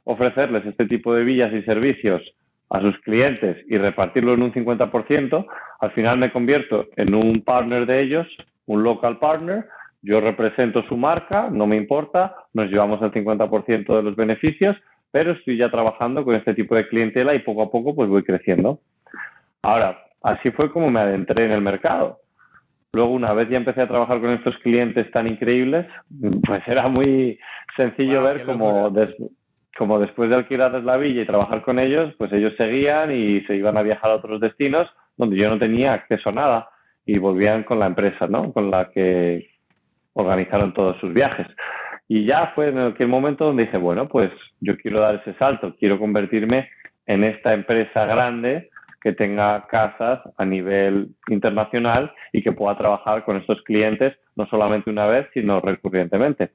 A: ofrecerles este tipo de villas y servicios a sus clientes y repartirlo en un 50%, al final me convierto en un partner de ellos, un local partner. Yo represento su marca, no me importa, nos llevamos el 50% de los beneficios, pero estoy ya trabajando con este tipo de clientela y poco a poco pues voy creciendo. Ahora, así fue como me adentré en el mercado. Luego, una vez ya empecé a trabajar con estos clientes tan increíbles, pues era muy sencillo ver como después de alquilarles la villa y trabajar con ellos, pues ellos seguían y se iban a viajar a otros destinos donde yo no tenía acceso a nada y volvían con la empresa, ¿no? Con la que organizaron todos sus viajes. Y ya fue en aquel momento donde dije, bueno, pues yo quiero dar ese salto, quiero convertirme en esta empresa grande que tenga casas a nivel internacional y que pueda trabajar con estos clientes no solamente una vez, sino recurrentemente.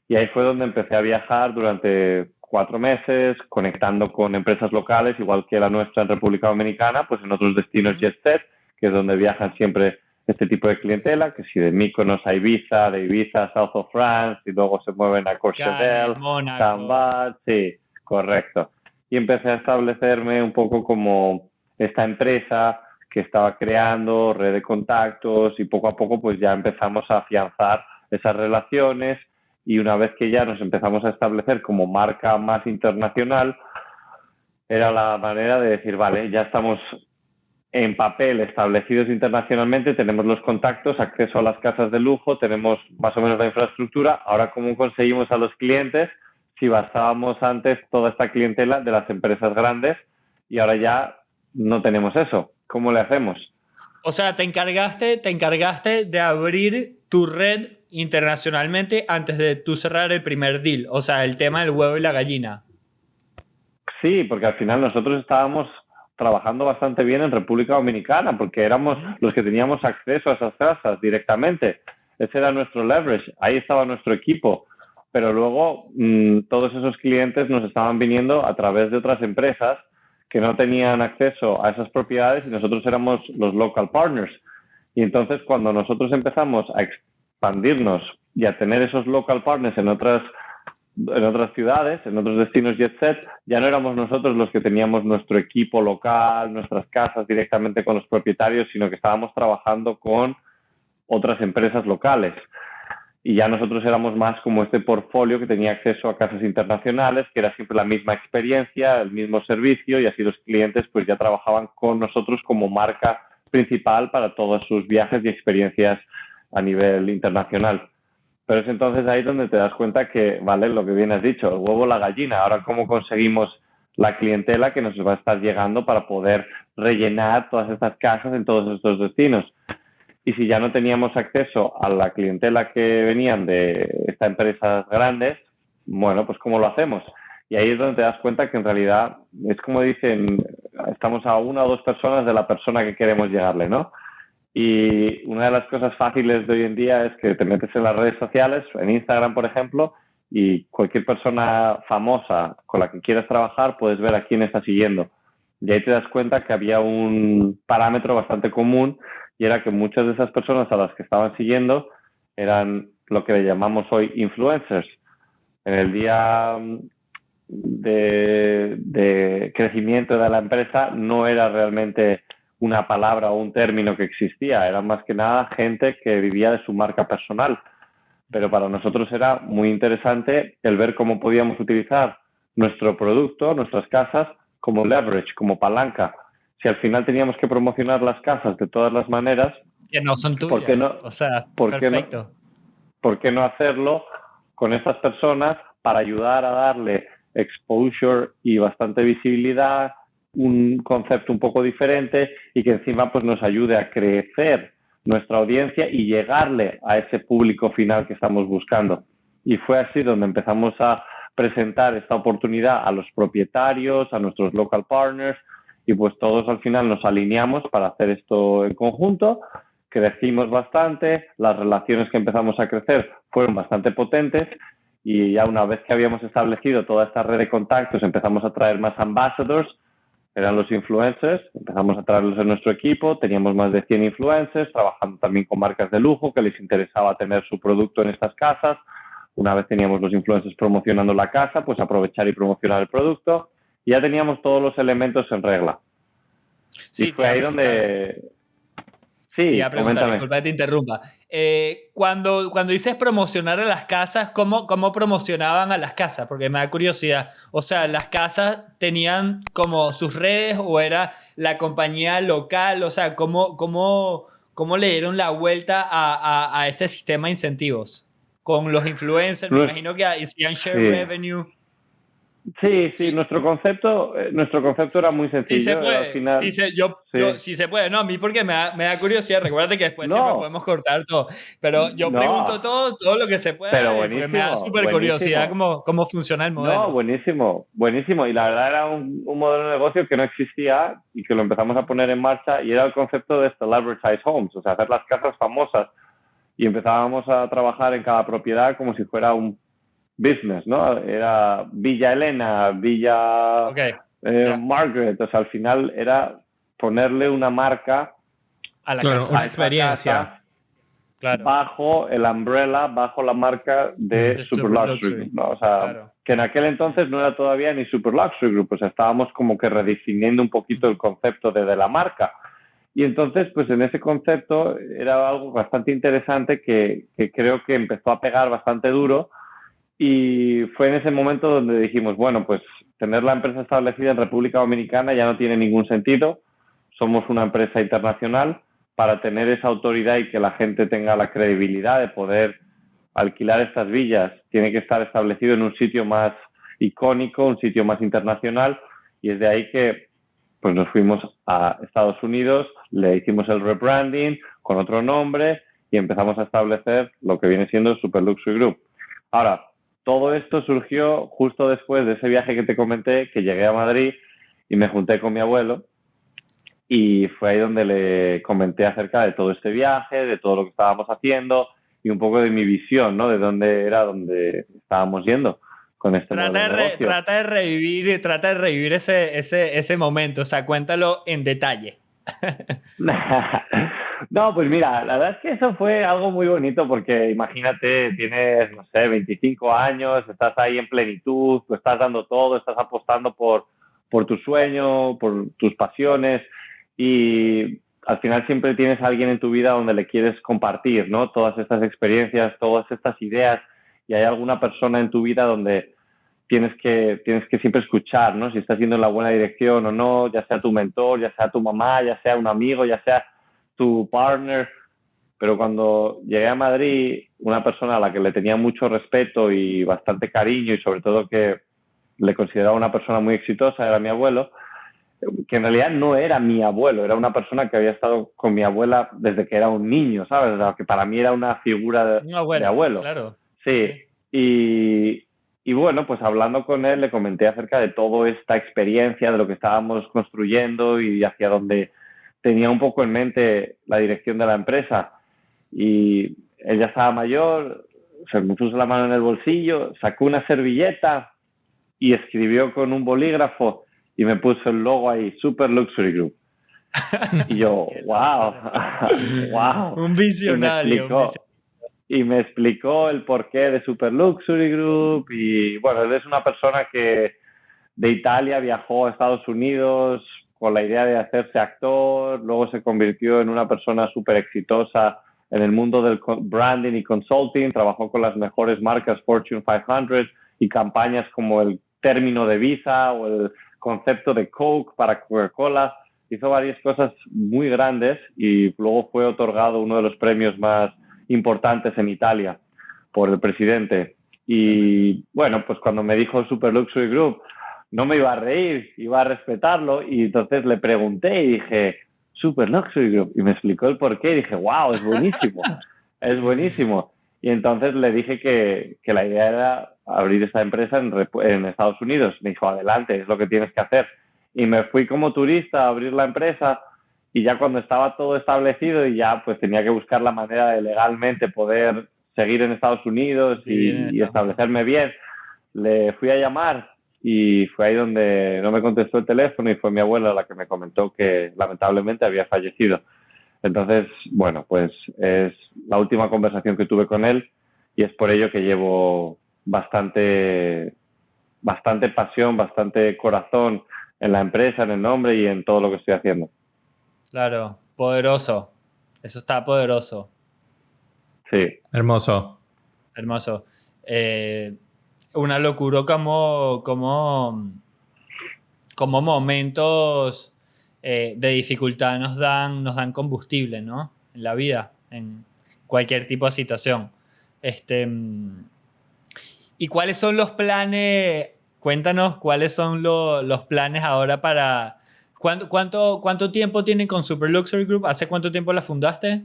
A: Y ahí fue donde empecé a viajar durante 4 meses, conectando con empresas locales, igual que la nuestra en República Dominicana, pues en otros destinos jet set, que es donde viajan siempre este tipo de clientela, que si de Mykonos a Ibiza, de Ibiza a South of France, y luego se mueven a Courchevel, Cambat, sí, correcto. Y empecé a establecerme un poco como esta empresa que estaba creando, red de contactos, y poco a poco pues ya empezamos a afianzar esas relaciones, y una vez que ya nos empezamos a establecer como marca más internacional, era la manera de decir, vale, ya estamos en papel establecidos internacionalmente, tenemos los contactos, acceso a las casas de lujo, tenemos más o menos la infraestructura. Ahora, ¿cómo conseguimos a los clientes si basábamos antes toda esta clientela de las empresas grandes y ahora ya no tenemos eso? ¿Cómo le hacemos?
B: O sea, te encargaste de abrir tu red internacionalmente antes de tú cerrar el primer deal. O sea, el tema del huevo y la gallina.
A: Sí, porque al final nosotros estábamos trabajando bastante bien en República Dominicana porque éramos los que teníamos acceso a esas casas directamente. Ese era nuestro leverage, ahí estaba nuestro equipo. Pero luego todos esos clientes nos estaban viniendo a través de otras empresas que no tenían acceso a esas propiedades y nosotros éramos los local partners. Y entonces cuando nosotros empezamos a expandirnos y a tener esos local partners en otras ciudades, en otros destinos jet set, ya no éramos nosotros los que teníamos nuestro equipo local, nuestras casas directamente con los propietarios, sino que estábamos trabajando con otras empresas locales. Y ya nosotros éramos más como este portfolio que tenía acceso a casas internacionales, que era siempre la misma experiencia, el mismo servicio, y así los clientes pues ya trabajaban con nosotros como marca principal para todos sus viajes y experiencias a nivel internacional. Pero es entonces ahí donde te das cuenta que, vale, lo que bien has dicho, el huevo o la gallina. Ahora, ¿cómo conseguimos la clientela que nos va a estar llegando para poder rellenar todas estas casas en todos estos destinos? Y si ya no teníamos acceso a la clientela que venían de estas empresas grandes, bueno, pues ¿cómo lo hacemos? Y ahí es donde te das cuenta que en realidad es como dicen, estamos a 1 o 2 personas de la persona que queremos llegarle, ¿no? Y una de las cosas fáciles de hoy en día es que te metes en las redes sociales, en Instagram, por ejemplo, y cualquier persona famosa con la que quieras trabajar puedes ver a quién está siguiendo. Y ahí te das cuenta que había un parámetro bastante común y era que muchas de esas personas a las que estaban siguiendo eran lo que le llamamos hoy influencers. En el día de crecimiento de la empresa no era realmente una palabra o un término que existía, era más que nada gente que vivía de su marca personal. Pero para nosotros era muy interesante el ver cómo podíamos utilizar nuestro producto, nuestras casas, como leverage, como palanca. Si al final teníamos que promocionar las casas de todas las maneras,
B: que no son tuyas.
A: ¿por qué no?
B: O sea,
A: perfecto. ¿Por qué no hacerlo con estas personas para ayudar a darle exposure y bastante visibilidad, un concepto un poco diferente y que encima pues nos ayude a crecer nuestra audiencia y llegarle a ese público final que estamos buscando? Y fue así donde empezamos a presentar esta oportunidad a los propietarios, a nuestros local partners, y pues todos al final nos alineamos para hacer esto en conjunto. Crecimos bastante, las relaciones que empezamos a crecer fueron bastante potentes y ya una vez que habíamos establecido toda esta red de contactos empezamos a traer más ambassadors, eran los influencers. Empezamos a traerlos en nuestro equipo, teníamos más de 100 influencers, trabajando también con marcas de lujo que les interesaba tener su producto en estas casas. Una vez teníamos los influencers promocionando la casa, pues aprovechar y promocionar el producto. Y ya teníamos todos los elementos en regla.
B: Sí,
A: y fue ahí donde... Sí,
B: te iba a preguntar,
A: coméntame.
B: disculpa que te interrumpa. Cuando dices promocionar a las casas, ¿cómo promocionaban a las casas? Porque me da curiosidad. O sea, ¿las casas tenían como sus redes o era la compañía local? O sea, ¿cómo le dieron la vuelta a ese sistema de incentivos? Con los influencers, me imagino que hacían share revenue.
A: Sí, nuestro concepto era muy sencillo.
B: Sí se puede.
A: Al final,
B: sí se puede. No, a mí porque me da curiosidad. Recuérdate que después siempre podemos cortar todo. Pero yo pregunto todo lo que se pueda.
A: Pero
B: porque me da súper curiosidad cómo funciona el modelo.
A: No, buenísimo. Y la verdad era un modelo de negocio que no existía y que lo empezamos a poner en marcha y era el concepto de Celebritize Homes, o sea, hacer las casas famosas. Y empezábamos a trabajar en cada propiedad como si fuera un business, ¿no? Era Villa Elena, Villa Margaret, o sea, al final era ponerle una marca
B: a la
C: claro,
B: casa,
C: una experiencia
A: bajo el umbrella, bajo la marca de Super Luxury Group, ¿no? O sea, que en aquel entonces no era todavía ni Super Luxury Group, o sea, estábamos como que redefiniendo un poquito el concepto de la marca. Y entonces, pues en ese concepto era algo bastante interesante que creo que empezó a pegar bastante duro. Y fue en ese momento donde dijimos, bueno, pues tener la empresa establecida en República Dominicana ya no tiene ningún sentido. Somos una empresa internacional. Para tener esa autoridad y que la gente tenga la credibilidad de poder alquilar estas villas, tiene que estar establecido en un sitio más icónico, un sitio más internacional. Y es de ahí que pues nos fuimos a Estados Unidos, le hicimos el rebranding con otro nombre y empezamos a establecer lo que viene siendo Super Luxury Group. Ahora, todo esto surgió justo después de ese viaje que te comenté, que llegué a Madrid y me junté con mi abuelo y fue ahí donde le comenté acerca de todo este viaje, de todo lo que estábamos haciendo y un poco de mi visión, ¿no? De dónde estábamos yendo con este modelo de negocio.
B: Trata de revivir ese momento, o sea, cuéntalo en detalle.
A: No, pues mira, la verdad es que eso fue algo muy bonito porque imagínate, tienes, no sé, 25 años, estás ahí en plenitud, tú estás dando todo, estás apostando por tu sueño, por tus pasiones y al final siempre tienes a alguien en tu vida donde le quieres compartir, ¿no? Todas estas experiencias, todas estas ideas y hay alguna persona en tu vida donde tienes que siempre escuchar, ¿no? Si estás yendo en la buena dirección o no, ya sea tu mentor, ya sea tu mamá, ya sea un amigo, ya sea tu partner. Pero cuando llegué a Madrid, una persona a la que le tenía mucho respeto y bastante cariño y sobre todo que le consideraba una persona muy exitosa, era mi abuelo, que en realidad no era mi abuelo, era una persona que había estado con mi abuela desde que era un niño, ¿sabes? O sea, que para mí era una figura de abuelo.
B: Claro.
A: Sí. Y bueno, pues hablando con él le comenté acerca de toda esta experiencia, de lo que estábamos construyendo y hacia dónde tenía un poco en mente la dirección de la empresa. Y él ya estaba mayor, se me puso la mano en el bolsillo, sacó una servilleta y escribió con un bolígrafo y me puso el logo ahí, Super Luxury Group. Y yo, wow.
B: Un visionario.
A: Y me explicó el porqué de Super Luxury Group y bueno, él es una persona que de Italia viajó a Estados Unidos con la idea de hacerse actor, luego se convirtió en una persona súper exitosa en el mundo del branding y consulting, trabajó con las mejores marcas Fortune 500 y campañas como el término de Visa o el concepto de Coke para Coca-Cola, hizo varias cosas muy grandes y luego fue otorgado uno de los premios más importantes en Italia por el presidente. Y bueno, pues cuando me dijo Super Luxury Group, no me iba a reír, iba a respetarlo y entonces le pregunté y dije, Super Luxury Group, y me explicó el porqué y dije, wow, es buenísimo, es buenísimo. Y entonces le dije que la idea era abrir esta empresa en Estados Unidos. Me dijo, adelante, es lo que tienes que hacer. Y me fui como turista a abrir la empresa y ya cuando estaba todo establecido y ya pues tenía que buscar la manera de legalmente poder seguir en Estados Unidos y establecerme bien, le fui a llamar y fue ahí donde no me contestó el teléfono y fue mi abuela la que me comentó que lamentablemente había fallecido. Entonces, bueno, pues es la última conversación que tuve con él y es por ello que llevo bastante pasión, bastante corazón en la empresa, en el nombre y en todo lo que estoy haciendo.
B: Claro, poderoso. Eso está poderoso.
A: Sí.
C: Hermoso.
B: Hermoso. Una locura como momentos de dificultad nos dan combustible, ¿no? En la vida, en cualquier tipo de situación. ¿Y cuáles son los planes? Cuéntanos cuáles son los planes ahora para... ¿Cuánto tiempo tienen con Super Luxury Group? ¿Hace cuánto tiempo la fundaste?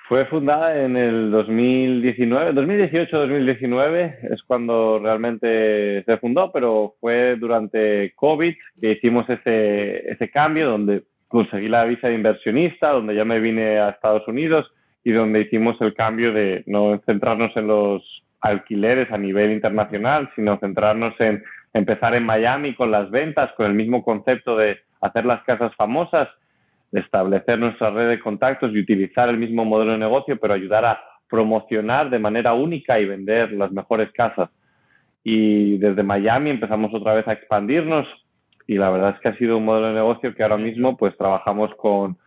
A: Fue fundada en el 2019, 2018-2019 es cuando realmente se fundó, pero fue durante COVID que hicimos ese cambio donde conseguí la visa de inversionista, donde ya me vine a Estados Unidos y donde hicimos el cambio de no centrarnos en los alquileres a nivel internacional, sino centrarnos en empezar en Miami con las ventas, con el mismo concepto de hacer las casas famosas, de establecer nuestra red de contactos y utilizar el mismo modelo de negocio, pero ayudar a promocionar de manera única y vender las mejores casas. Y desde Miami empezamos otra vez a expandirnos y la verdad es que ha sido un modelo de negocio que ahora mismo pues trabajamos con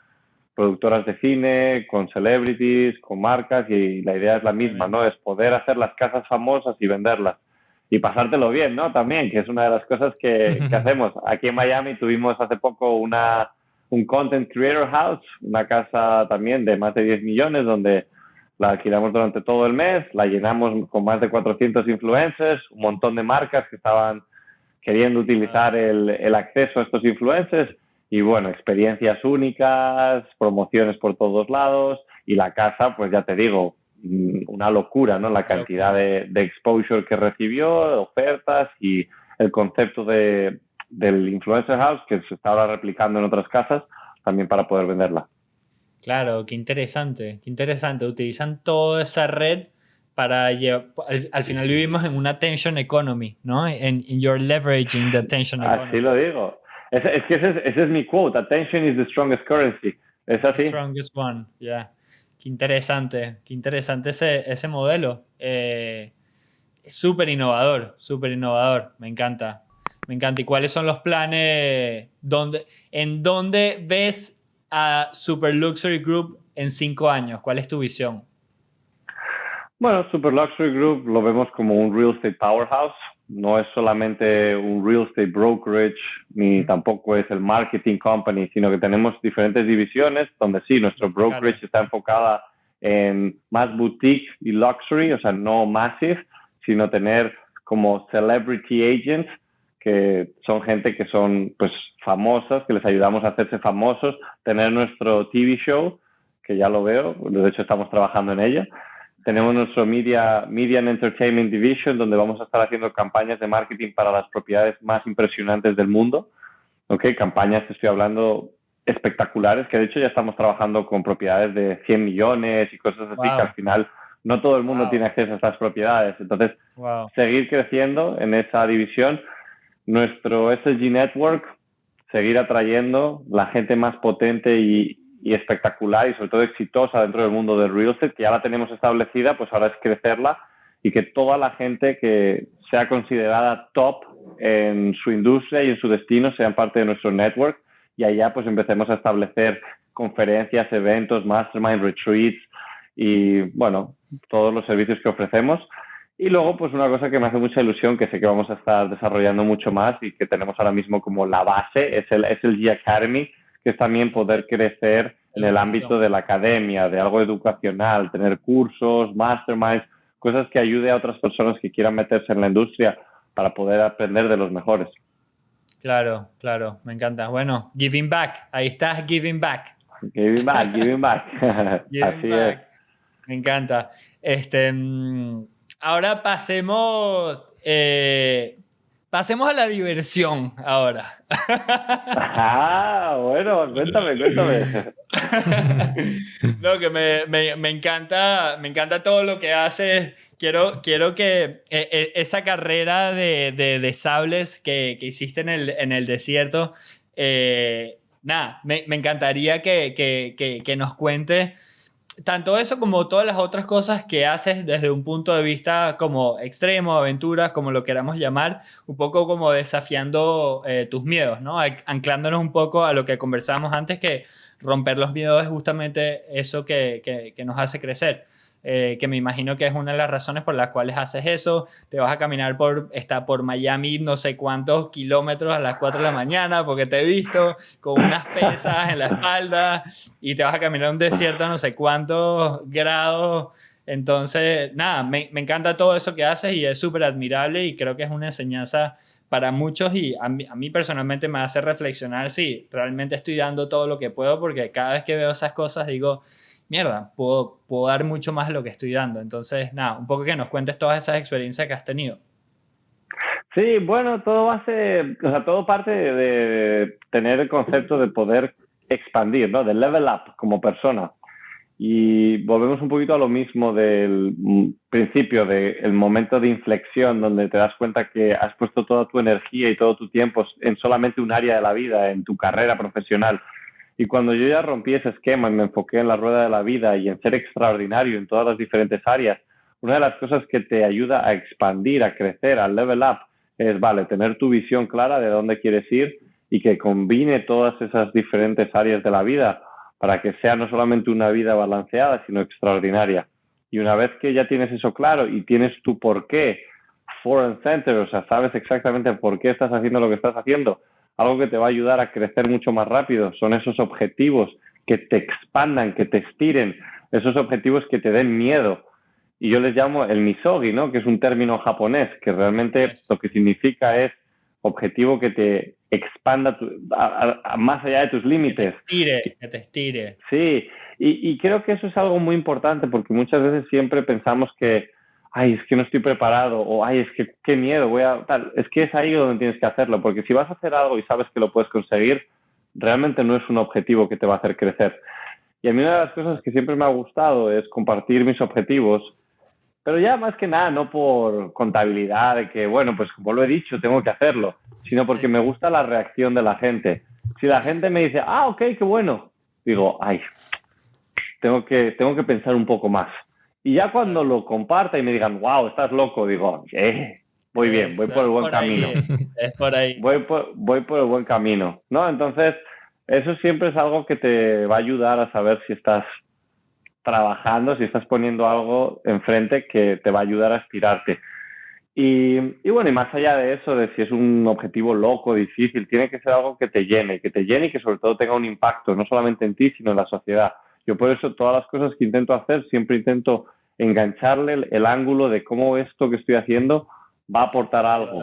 A: productoras de cine, con celebrities, con marcas y la idea es la misma, ¿no? Es poder hacer las casas famosas y venderlas. Y pasártelo bien, ¿no? También, que es una de las cosas que hacemos. Aquí en Miami tuvimos hace poco un Content Creator House, una casa también de más de 10 millones, donde la alquilamos durante todo el mes, la llenamos con más de 400 influencers, un montón de marcas que estaban queriendo utilizar el acceso a estos influencers y bueno, experiencias únicas, promociones por todos lados y la casa, pues ya te digo, una locura, ¿no? La cantidad de exposure que recibió, ofertas y el concepto del Influencer House que se está ahora replicando en otras casas también para poder venderla.
B: Claro, qué interesante, qué interesante. Utilizan toda esa red para llevar... Al final vivimos en una attention economy, ¿no? You're leveraging the attention economy.
A: Así lo digo. Es que ese es mi quote. Attention is the strongest currency. Es así.
B: The strongest one, yeah. Qué interesante ese modelo. Es súper innovador, me encanta. ¿Y cuáles son los planes? ¿En dónde ves a Super Luxury Group en 5 años? ¿Cuál es tu visión?
A: Bueno, Super Luxury Group lo vemos como un real estate powerhouse. No es solamente un real estate brokerage, ni tampoco es el marketing company, sino que tenemos diferentes divisiones donde sí, nuestro brokerage está enfocada en más boutique y luxury, o sea, no massive, sino tener como celebrity agents, que son gente que son pues famosas, que les ayudamos a hacerse famosos, tener nuestro TV show, que ya lo veo, de hecho estamos trabajando en ello. Tenemos nuestro Media and Entertainment Division, donde vamos a estar haciendo campañas de marketing para las propiedades más impresionantes del mundo. ¿Okay? Campañas, te estoy hablando, espectaculares, que de hecho ya estamos trabajando con propiedades de 100 millones y cosas así, que al final no todo el mundo tiene acceso a estas propiedades. Entonces, seguir creciendo en esa división. Nuestro SLG Network, seguir atrayendo la gente más potente y espectacular y sobre todo exitosa dentro del mundo del real estate, que ya la tenemos establecida, pues ahora es crecerla y que toda la gente que sea considerada top en su industria y en su destino sean parte de nuestro network y allá pues empecemos a establecer conferencias, eventos, mastermind, retreats y bueno, todos los servicios que ofrecemos. Y luego, pues una cosa que me hace mucha ilusión, que sé que vamos a estar desarrollando mucho más y que tenemos ahora mismo como la base, es el SLG Academy, que es también poder crecer en el ámbito de la academia, de algo educacional, tener cursos, masterminds, cosas que ayude a otras personas que quieran meterse en la industria para poder aprender de los mejores.
B: Claro, me encanta. Bueno, giving back, ahí estás, giving back.
A: Giving back. Así es.
B: Me encanta. Ahora pasemos pasemos a la diversión ahora.
A: Ah, bueno, cuéntame.
B: No, que me encanta todo lo que haces. Quiero que esa carrera de sables que hiciste en el desierto, nada, me encantaría que nos cuentes tanto eso como todas las otras cosas que haces desde un punto de vista como extremo, aventuras, como lo queramos llamar, un poco como desafiando tus miedos, ¿no? Anclándonos un poco a lo que conversábamos antes, que romper los miedos es justamente eso que nos hace crecer. Que me imagino que es una de las razones por las cuales haces eso. Te vas a caminar por Miami no sé cuántos kilómetros a las 4 de la mañana porque te he visto con unas pesas en la espalda y te vas a caminar un desierto a no sé cuántos grados. Entonces, nada, me encanta todo eso que haces y es súper admirable y creo que es una enseñanza para muchos y a mí personalmente me hace reflexionar si realmente estoy dando todo lo que puedo, porque cada vez que veo esas cosas digo, mierda, puedo dar mucho más de lo que estoy dando. Entonces, nada, un poco que nos cuentes todas esas experiencias que has tenido.
A: Sí, bueno, todo parte de tener el concepto de poder expandir, ¿no? De level up como persona. Y volvemos un poquito a lo mismo del principio, del momento de inflexión donde te das cuenta que has puesto toda tu energía y todo tu tiempo en solamente un área de la vida, en tu carrera profesional. Y cuando yo ya rompí ese esquema y me enfoqué en la rueda de la vida y en ser extraordinario en todas las diferentes áreas, una de las cosas que te ayuda a expandir, a crecer, a level up, es, vale, tener tu visión clara de dónde quieres ir y que combine todas esas diferentes áreas de la vida para que sea no solamente una vida balanceada, sino extraordinaria. Y una vez que ya tienes eso claro y tienes tu porqué, front and center, o sea, sabes exactamente por qué estás haciendo lo que estás haciendo, algo que te va a ayudar a crecer mucho más rápido son esos objetivos que te expandan, que te estiren, esos objetivos que te den miedo. Y yo les llamo el misogi, ¿no? Que es un término japonés, que realmente lo que significa es objetivo que te expanda más allá de tus límites.
B: Que te estire.
A: Sí, y creo que eso es algo muy importante porque muchas veces siempre pensamos que, ay, es que no estoy preparado, o ay, es que qué miedo, tal. Es que es ahí donde tienes que hacerlo, porque si vas a hacer algo y sabes que lo puedes conseguir, realmente no es un objetivo que te va a hacer crecer. Y a mí una de las cosas que siempre me ha gustado es compartir mis objetivos, pero ya más que nada no por contabilidad, de que, bueno, pues como lo he dicho, tengo que hacerlo, sino porque me gusta la reacción de la gente. Si la gente me dice, ah, ok, qué bueno, digo, ay, tengo que pensar un poco más. Y ya cuando lo comparta y me digan, wow, estás loco, digo, voy bien, voy por el buen camino.
B: Es por ahí.
A: Voy por el buen camino, ¿no? Entonces, eso siempre es algo que te va a ayudar a saber si estás trabajando, si estás poniendo algo enfrente que te va a ayudar a estirarte. Y bueno, y más allá de eso, de si es un objetivo loco, difícil, tiene que ser algo que te llene y que sobre todo tenga un impacto, no solamente en ti, sino en la sociedad. Yo por eso todas las cosas que intento hacer, siempre intento engancharle el ángulo de cómo esto que estoy haciendo va a aportar algo.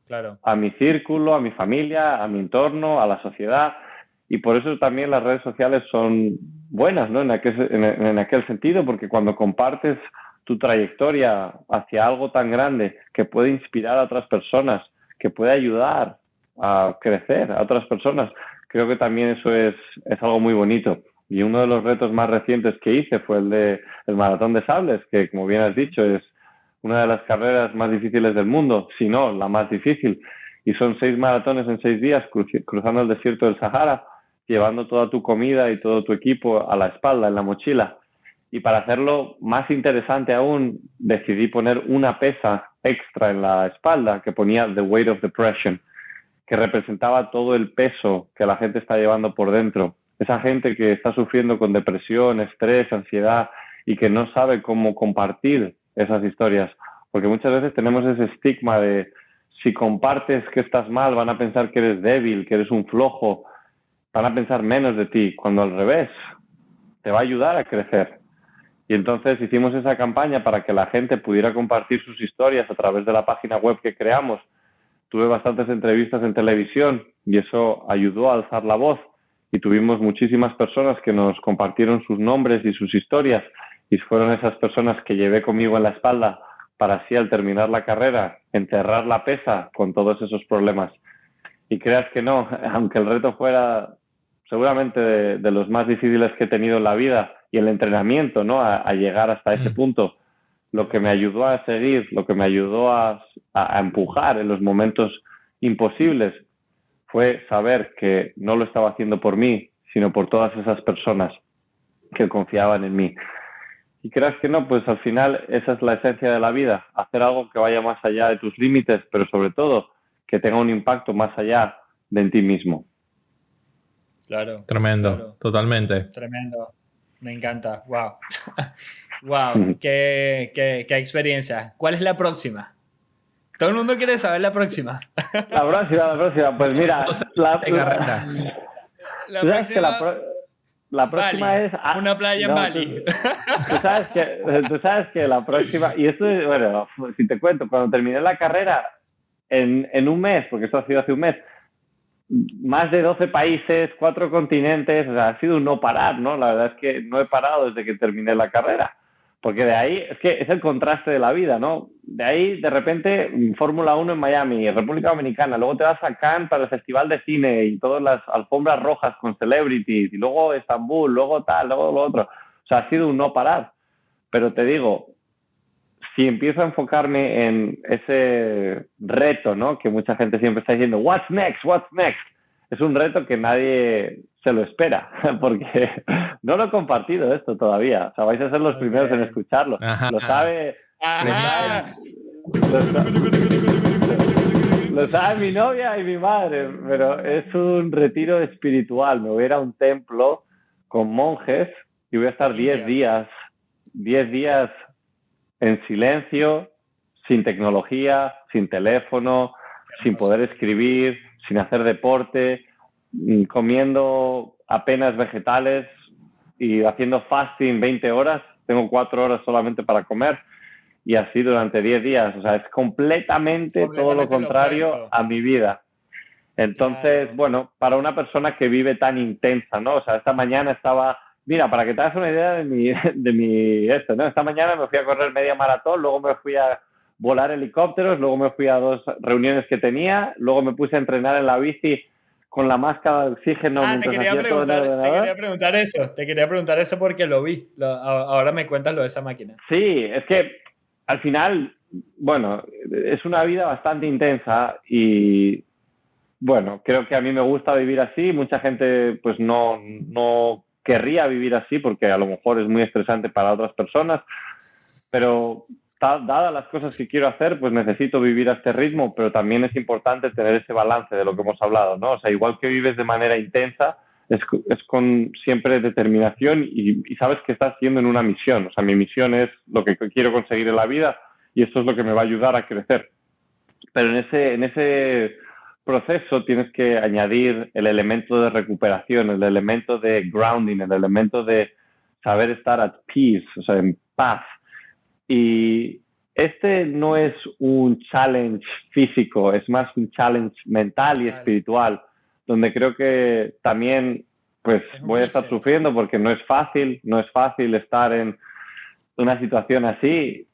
B: Claro.
A: A mi círculo, a mi familia, a mi entorno, a la sociedad. Y por eso también las redes sociales son buenas, ¿no? En aquel sentido, porque cuando compartes tu trayectoria hacia algo tan grande que puede inspirar a otras personas, que puede ayudar a crecer a otras personas, creo que también eso es algo muy bonito. Y uno de los retos más recientes que hice fue el Maratón de Sables, que como bien has dicho es una de las carreras más difíciles del mundo, si no la más difícil. Y son 6 maratones en 6 días cruzando el desierto del Sahara, llevando toda tu comida y todo tu equipo a la espalda, en la mochila. Y para hacerlo más interesante aún, decidí poner una pesa extra en la espalda que ponía The Weight of Depression, que representaba todo el peso que la gente está llevando por dentro. Esa gente que está sufriendo con depresión, estrés, ansiedad y que no sabe cómo compartir esas historias. Porque muchas veces tenemos ese estigma de si compartes que estás mal, van a pensar que eres débil, que eres un flojo, van a pensar menos de ti, cuando al revés, te va a ayudar a crecer. Y entonces hicimos esa campaña para que la gente pudiera compartir sus historias a través de la página web que creamos. Tuve bastantes entrevistas en televisión y eso ayudó a alzar la voz. Y tuvimos muchísimas personas que nos compartieron sus nombres y sus historias. Y fueron esas personas que llevé conmigo en la espalda para así al terminar la carrera enterrar la pesa con todos esos problemas. Y creas que no, aunque el reto fuera seguramente de los más difíciles que he tenido en la vida y el entrenamiento, ¿no? A llegar hasta ese punto, lo que me ayudó a seguir, lo que me ayudó a empujar en los momentos imposibles fue saber que no lo estaba haciendo por mí, sino por todas esas personas que confiaban en mí. Y creas que no, pues al final esa es la esencia de la vida, hacer algo que vaya más allá de tus límites, pero sobre todo que tenga un impacto más allá de en ti mismo.
B: Claro.
C: Tremendo,
B: claro.
C: Totalmente.
B: Tremendo. Me encanta. Wow. Wow. Qué experiencia. ¿Cuál es la próxima? Todo el mundo quiere saber la próxima.
A: La próxima. Pues mira, la próxima
B: Bali,
A: es
B: una playa en Bali.
A: Tú sabes que la próxima, y esto es, bueno, si te cuento, cuando terminé la carrera en un mes, porque esto ha sido hace un mes, más de 12 países, 4 continentes, o sea, ha sido un no parar, ¿no? La verdad es que no he parado desde que terminé la carrera, porque de ahí, es que es el contraste de la vida, ¿no? De ahí, de repente, Fórmula 1 en Miami, República Dominicana, luego te vas a Cannes para el Festival de Cine y todas las alfombras rojas con celebrities, y luego Estambul, luego tal, luego lo otro. O sea, ha sido un no parar. Pero te digo, si empiezo a enfocarme en ese reto, ¿no? Que mucha gente siempre está diciendo, what's next? What's next? Es un reto que nadie se lo espera, porque no lo he compartido esto todavía. O sea, vais a ser los primeros en escucharlo. Lo sabe mi novia y mi madre, pero es un retiro espiritual. Me voy a ir a un templo con monjes y voy a estar 10 días en silencio, sin tecnología, sin teléfono, sin poder escribir, sin hacer deporte, comiendo apenas vegetales y haciendo fasting 20 horas. Tengo 4 horas solamente para comer y así durante 10 días. O sea, es completamente todo lo contrario a mi vida. Entonces, claro. Bueno, para una persona que vive tan intensa, ¿no? O sea, esta mañana estaba... Mira, para que te hagas una idea ¿no? Esta mañana me fui a correr media maratón, luego me fui a volar helicópteros, luego me fui a 2 reuniones que tenía, luego me puse a entrenar en la bici con la máscara de oxígeno.
B: Te quería preguntar eso porque lo vi. Ahora me cuentas lo de esa máquina.
A: Sí, es que al final, bueno, es una vida bastante intensa y, bueno, creo que a mí me gusta vivir así. Mucha gente, pues, no querría vivir así porque a lo mejor es muy estresante para otras personas, pero dadas las cosas que quiero hacer, pues necesito vivir a este ritmo, pero también es importante tener ese balance de lo que hemos hablado, ¿no? O sea, igual que vives de manera intensa, es con siempre determinación y sabes que estás yendo en una misión. O sea, mi misión es lo que quiero conseguir en la vida y esto es lo que me va a ayudar a crecer. Pero en ese proceso tienes que añadir el elemento de recuperación, el elemento de grounding, el elemento de saber estar at peace, o sea, en paz. Y este no es un challenge físico, es más un challenge mental y espiritual, donde creo que también pues voy a estar sufriendo porque no es fácil estar en una situación así.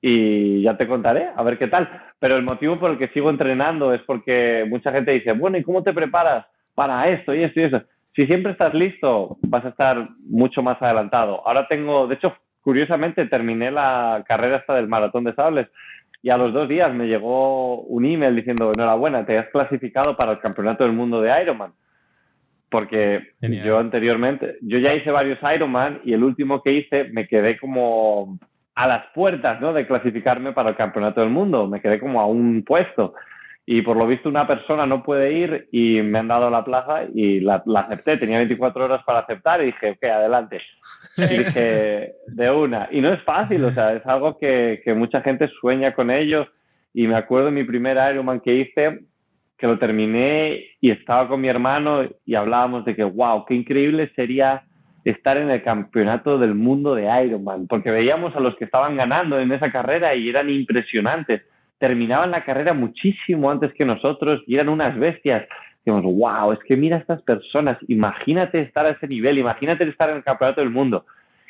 A: Y ya te contaré, a ver qué tal. Pero el motivo por el que sigo entrenando es porque mucha gente dice, bueno, ¿y cómo te preparas para esto y esto y eso? Si siempre estás listo, vas a estar mucho más adelantado. Ahora de hecho, curiosamente, terminé la carrera esta del Maratón de Sables y a los 2 días me llegó un email diciendo, enhorabuena, te has clasificado para el Campeonato del Mundo de Ironman. Porque yo ya hice varios Ironman y el último que hice me quedé como a las puertas, ¿no?, de clasificarme para el Campeonato del Mundo. Me quedé como a un puesto. Y por lo visto una persona no puede ir y me han dado la plaza y la acepté. Tenía 24 horas para aceptar y dije, ok, adelante. Y dije, de una. Y no es fácil, o sea, es algo que mucha gente sueña con ello. Y me acuerdo de mi primer Ironman que hice, que lo terminé y estaba con mi hermano y hablábamos de que, wow, qué increíble sería estar en el Campeonato del Mundo de Ironman, porque veíamos a los que estaban ganando en esa carrera y eran impresionantes. Terminaban la carrera muchísimo antes que nosotros y eran unas bestias. Decimos, wow, es que mira a estas personas, imagínate estar a ese nivel, imagínate estar en el Campeonato del Mundo.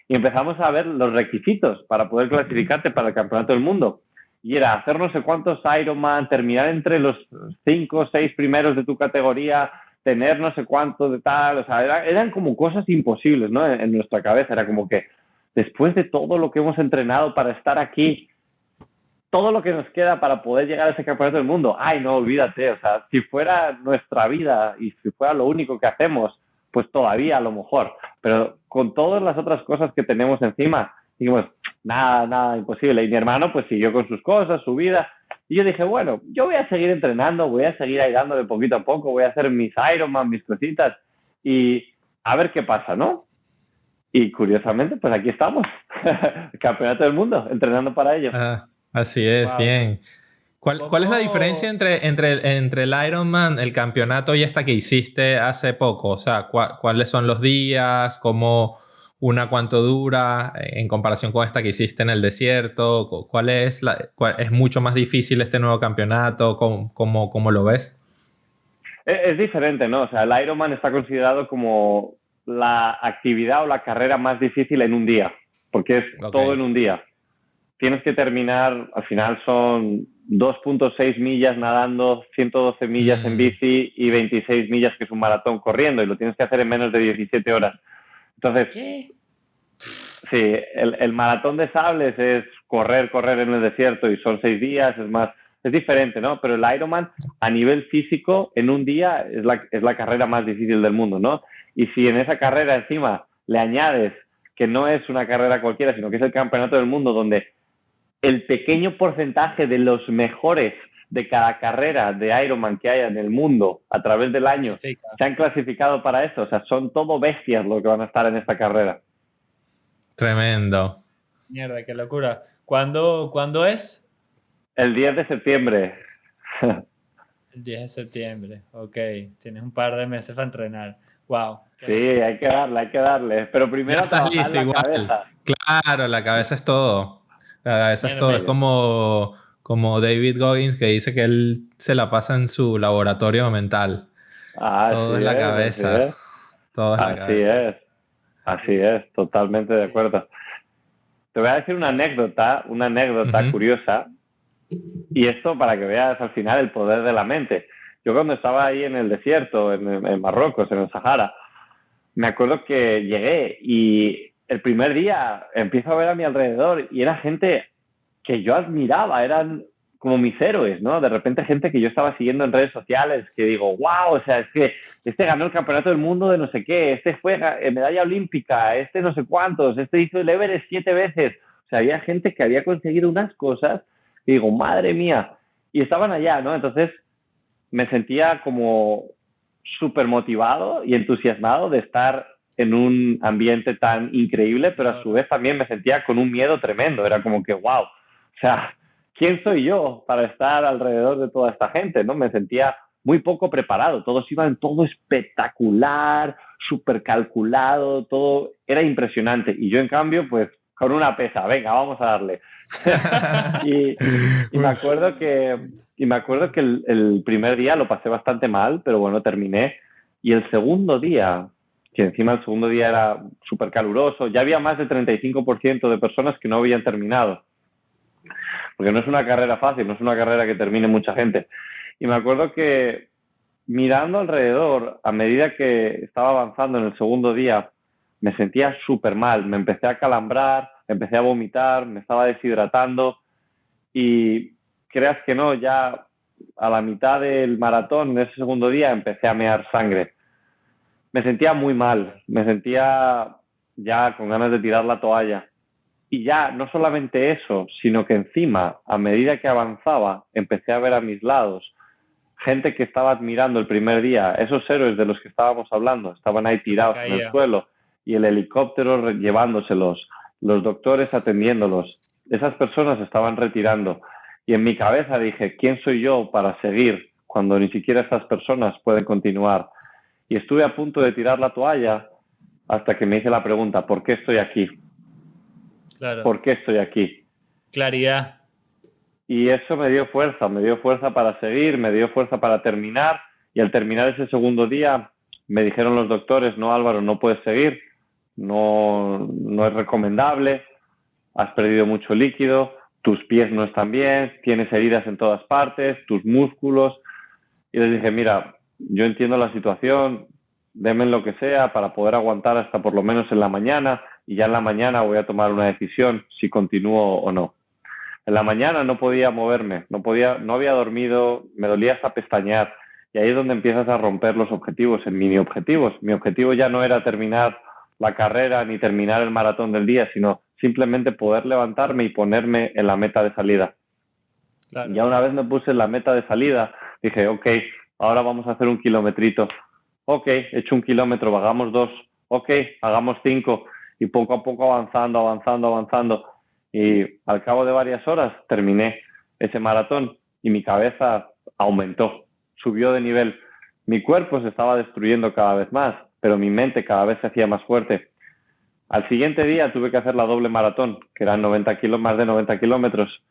A: Y empezamos a ver los requisitos para poder clasificarte para el Campeonato del Mundo. y era hacer no sé cuántos Ironman, terminar entre los 5 o 6 primeros de tu categoría, tener no sé cuánto de tal, o sea, eran como cosas imposibles, ¿no? En nuestra cabeza era como que después de todo lo que hemos entrenado para estar aquí, todo lo que nos queda para poder llegar a ese campeonato del mundo, ay, no, olvídate, o sea, si fuera nuestra vida y si fuera lo único que hacemos, pues todavía a lo mejor, pero con todas las otras cosas que tenemos encima, dijimos, nada, imposible. Y mi hermano pues siguió con sus cosas, su vida, y yo dije, bueno, yo voy a seguir entrenando, voy a seguir ahí dándole poquito a poco, voy a hacer mis Ironman, mis cositas, y a ver qué pasa, ¿no? Y curiosamente, pues aquí estamos, el campeonato del mundo, entrenando para ello.
C: Así es, wow. Bien. ¿Cuál es la diferencia entre el Ironman, el campeonato y esta que hiciste hace poco? O sea, ¿cuáles son los días? ¿Cuánto dura en comparación con esta que hiciste en el desierto? ¿Es mucho más difícil este nuevo campeonato? ¿Cómo lo ves?
A: Es diferente, ¿no? O sea, el Ironman está considerado como la actividad o la carrera más difícil en un día, porque es todo en un día. Tienes que terminar, al final son 2.6 millas nadando, 112 millas en bici y 26 millas que es un maratón corriendo, y lo tienes que hacer en menos de 17 horas. Entonces, ¿qué? Sí, el maratón de sables es correr en el desierto y son 6 días, es diferente, ¿no? Pero el Ironman a nivel físico en un día es la carrera más difícil del mundo, ¿no? Y si en esa carrera encima le añades que no es una carrera cualquiera, sino que es el campeonato del mundo donde el pequeño porcentaje de los mejores de cada carrera de Ironman que haya en el mundo a través del año se han clasificado para eso. O sea, son todo bestias los que van a estar en esta carrera.
C: Tremendo.
B: Mierda, qué locura. ¿Cuándo es?
A: El 10 de septiembre.
B: El 10 de septiembre, ok. Tienes un par de meses para entrenar. Wow.
A: Sí, hay que darle. Pero primero
C: estás listo igual. Cabeza. Claro, la cabeza es todo. La cabeza es todo. Es como David Goggins, que dice que él se la pasa en su laboratorio mental. Todo es la cabeza. Todo es la cabeza.
A: Así es, totalmente de acuerdo. Te voy a decir una anécdota curiosa, y esto para que veas al final el poder de la mente. Yo cuando estaba ahí en el desierto, en Marruecos, en el Sahara, me acuerdo que llegué y el primer día empiezo a ver a mi alrededor y era gente que yo admiraba, eran como mis héroes, ¿no? De repente gente que yo estaba siguiendo en redes sociales, que digo, wow, o sea, es que este ganó el campeonato del mundo de no sé qué, este fue medalla olímpica, este no sé cuántos, este hizo el Everest 7 veces. O sea, había gente que había conseguido unas cosas y digo, madre mía, y estaban allá, ¿no? Entonces me sentía como súper motivado y entusiasmado de estar en un ambiente tan increíble, pero a su vez también me sentía con un miedo tremendo. Era como que, wow, o sea, ¿quién soy yo para estar alrededor de toda esta gente? ¿No? Me sentía muy poco preparado. Todos iban todo espectacular, súper calculado, todo era impresionante. Y yo, en cambio, pues con una pesa, venga, vamos a darle. y me acuerdo que el primer día lo pasé bastante mal, pero bueno, terminé. Y el segundo día, que encima el segundo día era súper caluroso, ya había más del 35% de personas que no habían terminado. Porque no es una carrera fácil, no es una carrera que termine mucha gente. Y me acuerdo que mirando alrededor, a medida que estaba avanzando en el segundo día, me sentía súper mal. Me empecé a calambrar, empecé a vomitar, me estaba deshidratando y creas que no, ya a la mitad del maratón, en ese segundo día, empecé a mear sangre. Me sentía muy mal, me sentía ya con ganas de tirar la toalla. Y ya no solamente eso, sino que encima, a medida que avanzaba, empecé a ver a mis lados gente que estaba admirando el primer día, esos héroes de los que estábamos hablando, estaban ahí tirados en el suelo y el helicóptero llevándoselos, los doctores atendiéndolos. Esas personas estaban retirando. Y en mi cabeza dije, ¿quién soy yo para seguir cuando ni siquiera estas personas pueden continuar? Y estuve a punto de tirar la toalla hasta que me hice la pregunta, ¿por qué estoy aquí?
B: Claro.
A: ¿Por qué estoy aquí?
B: Claridad.
A: Y eso me dio fuerza para seguir, me dio fuerza para terminar. Y al terminar ese segundo día, me dijeron los doctores, no, Álvaro, no puedes seguir, no es recomendable, has perdido mucho líquido, tus pies no están bien, tienes heridas en todas partes, tus músculos. Y les dije, mira, yo entiendo la situación, denme lo que sea para poder aguantar hasta por lo menos en la mañana, y ya en la mañana voy a tomar una decisión si continúo o no. En la mañana no podía moverme, no había dormido, me dolía hasta pestañear. Y ahí es donde empiezas a romper los objetivos en mini objetivos. Mi objetivo ya no era terminar la carrera ni terminar el maratón del día, sino simplemente poder levantarme y ponerme en la meta de salida. Claro. Ya una vez me puse en la meta de salida, dije, ok, ahora vamos a hacer un kilometrito. Ok, he hecho 1 kilómetro, hagamos 2. Ok, hagamos 5. Y poco a poco avanzando. Y al cabo de varias horas terminé ese maratón y mi cabeza aumentó, subió de nivel. Mi cuerpo se estaba destruyendo cada vez más, pero mi mente cada vez se hacía más fuerte. Al siguiente día tuve que hacer la doble maratón, que eran más de 90 kilómetros.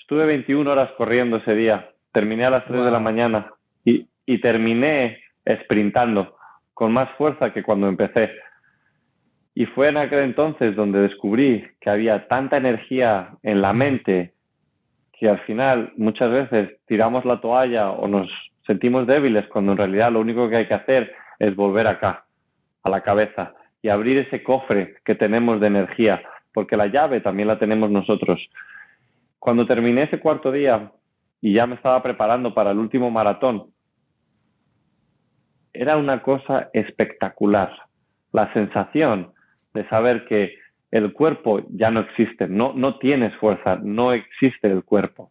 A: Estuve 21 horas corriendo ese día. Terminé a las 3 de la mañana y terminé sprintando con más fuerza que cuando empecé. Y fue en aquel entonces donde descubrí que había tanta energía en la mente que al final muchas veces tiramos la toalla o nos sentimos débiles, cuando en realidad lo único que hay que hacer es volver acá, a la cabeza, y abrir ese cofre que tenemos de energía, porque la llave también la tenemos nosotros. Cuando terminé ese 4º día y ya me estaba preparando para el último maratón, era una cosa espectacular. La sensación de saber que el cuerpo ya no existe, no tienes fuerza, no existe el cuerpo,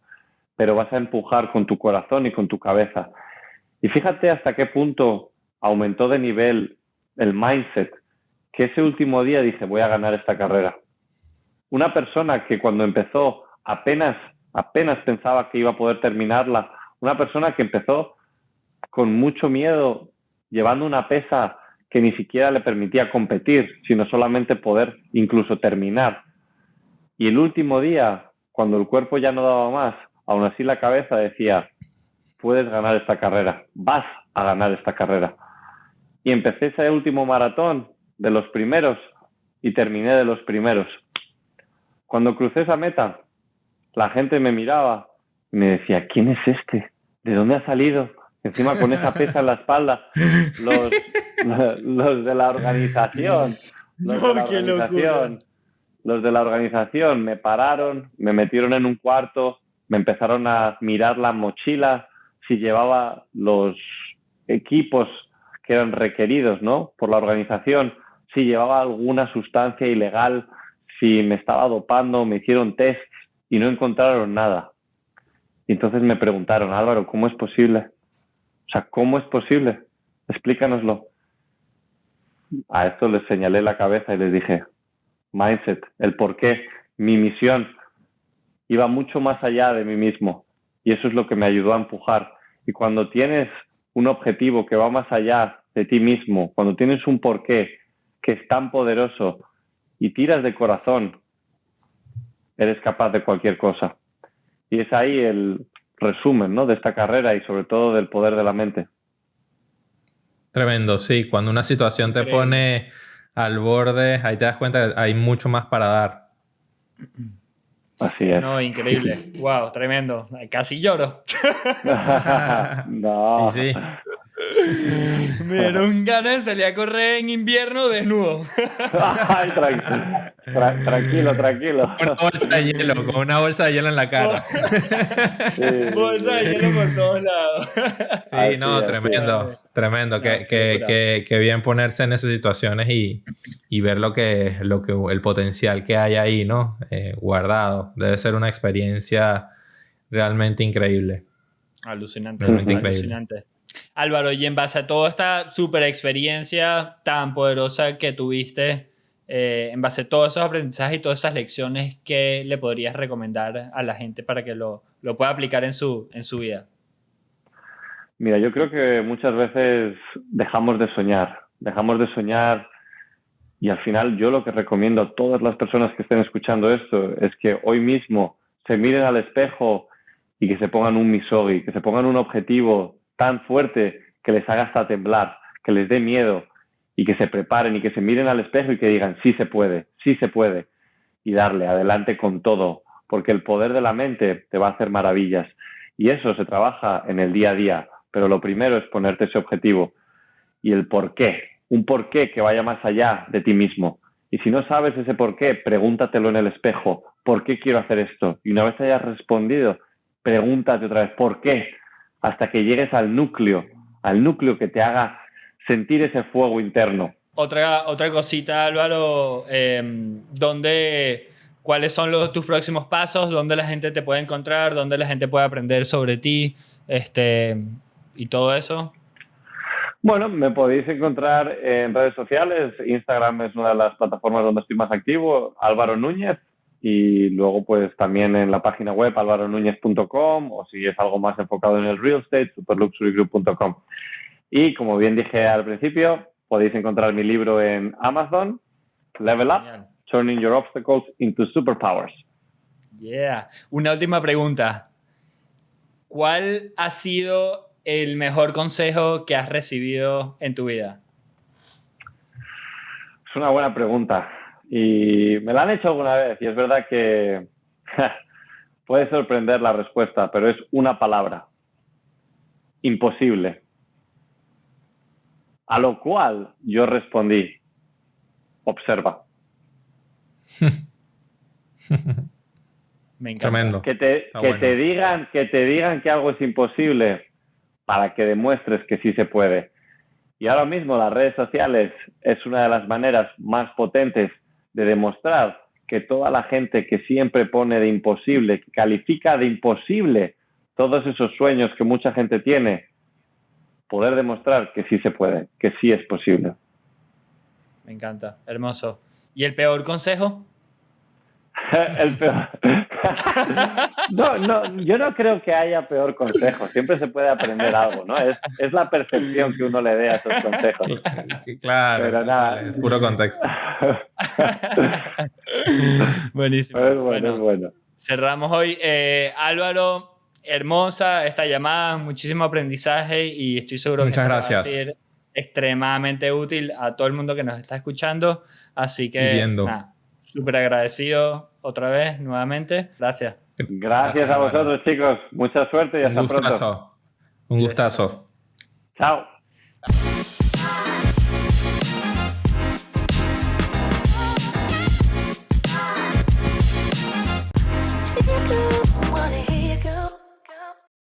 A: pero vas a empujar con tu corazón y con tu cabeza. Y fíjate hasta qué punto aumentó de nivel el mindset, que ese último día dije, voy a ganar esta carrera. Una persona que cuando empezó apenas pensaba que iba a poder terminarla, una persona que empezó con mucho miedo, llevando una pesa que ni siquiera le permitía competir, sino solamente poder incluso terminar. Y el último día, cuando el cuerpo ya no daba más, aún así la cabeza decía, puedes ganar esta carrera, vas a ganar esta carrera. Y empecé ese último maratón de los primeros y terminé de los primeros. Cuando crucé esa meta, la gente me miraba y me decía, ¿quién es este? ¿De dónde ha salido? Encima con esa pesa en la espalda, los de la organización, los de la organización me pararon, me metieron en un cuarto, me empezaron a mirar la mochila, si llevaba los equipos que eran requeridos, ¿no?, por la organización, si llevaba alguna sustancia ilegal, si me estaba dopando, me hicieron tests y no encontraron nada. Y entonces me preguntaron, Álvaro, ¿cómo es posible? O sea, ¿cómo es posible? Explícanoslo. A esto les señalé la cabeza y les dije, mindset, el porqué, mi misión iba mucho más allá de mí mismo. Y eso es lo que me ayudó a empujar. Y cuando tienes un objetivo que va más allá de ti mismo, cuando tienes un porqué que es tan poderoso y tiras de corazón, eres capaz de cualquier cosa. Y es ahí el resumen, ¿no?, de esta carrera y sobre todo del poder de la mente.
C: Tremendo, sí. Cuando una situación te pone al borde, ahí te das cuenta que hay mucho más para dar.
A: Así es.
B: No, increíble. Wow, tremendo. Casi lloro.
A: No.
C: Y sí.
B: Me dieron ganas de salir a correr en invierno desnudo.
A: Ay, tranquilo.
C: Con una bolsa de hielo, con una bolsa de hielo en la cara.
B: Sí. Bolsa de hielo por todos lados.
C: Sí,
A: así,
C: no, tremendo. Que bien ponerse en esas situaciones y ver lo que el potencial que hay ahí, ¿no? Guardado. Debe ser una experiencia realmente increíble.
B: Alucinante.
C: Increíble.
B: Álvaro, y en base a toda esta super experiencia tan poderosa que tuviste, en base a todos esos aprendizajes y todas esas lecciones, ¿qué le podrías recomendar a la gente para que lo pueda aplicar en su vida?
A: Mira, yo creo que muchas veces dejamos de soñar y al final yo lo que recomiendo a todas las personas que estén escuchando esto es que hoy mismo se miren al espejo y que se pongan un misogi, que se pongan un objetivo tan fuerte que les haga hasta temblar, que les dé miedo y que se preparen y que se miren al espejo y que digan sí se puede y darle adelante con todo, porque el poder de la mente te va a hacer maravillas. Y eso se trabaja en el día a día, pero lo primero es ponerte ese objetivo y el por qué, un por qué que vaya más allá de ti mismo. Y si no sabes ese por qué, pregúntatelo en el espejo, ¿por qué quiero hacer esto? Y una vez hayas respondido, pregúntate otra vez, ¿por qué? Hasta que llegues al núcleo que te haga sentir ese fuego interno.
B: Otra cosita, Álvaro, ¿cuáles son tus próximos pasos? ¿Dónde la gente te puede encontrar? ¿Dónde la gente puede aprender sobre ti? Y todo eso.
A: Bueno, me podéis encontrar en redes sociales. Instagram es una de las plataformas donde estoy más activo, Álvaro Núñez. Y luego pues también en la página web alvaronúñez.com, o si es algo más enfocado en el real estate, superluxurygroup.com. Y como bien dije al principio, podéis encontrar mi libro en Amazon, Level Up, Genial. Turning Your Obstacles into Superpowers.
B: Yeah. Una última pregunta. ¿Cuál ha sido el mejor consejo que has recibido en tu vida?
A: Es una buena pregunta. Y me la han hecho alguna vez y es verdad que puede sorprender la respuesta, pero es una palabra. Imposible. A lo cual yo respondí, observa.
B: Me encanta.
C: Tremendo.
A: Que te digan que algo es imposible para que demuestres que sí se puede. Y ahora mismo las redes sociales es una de las maneras más potentes de demostrar que toda la gente que siempre pone de imposible, que califica de imposible todos esos sueños que mucha gente tiene, poder demostrar que sí se puede, que sí es posible.
B: Me encanta, hermoso. ¿Y el peor consejo?
A: El peor. No, yo no creo que haya peor consejo. Siempre se puede aprender algo, ¿no? Es la percepción que uno le dé a esos consejos.
C: Claro,
A: pero nada.
C: Es puro contexto.
B: Buenísimo.
A: Es bueno.
B: Cerramos hoy. Álvaro, hermosa esta llamada, muchísimo aprendizaje y estoy seguro que
C: muchas
B: va a
C: ser
B: extremadamente útil a todo el mundo que nos está escuchando. Así que, nada, súper agradecido otra vez, nuevamente. Gracias.
A: Gracias a vosotros, chicos. Mucha suerte y hasta pronto.
C: Un gustazo. Chao.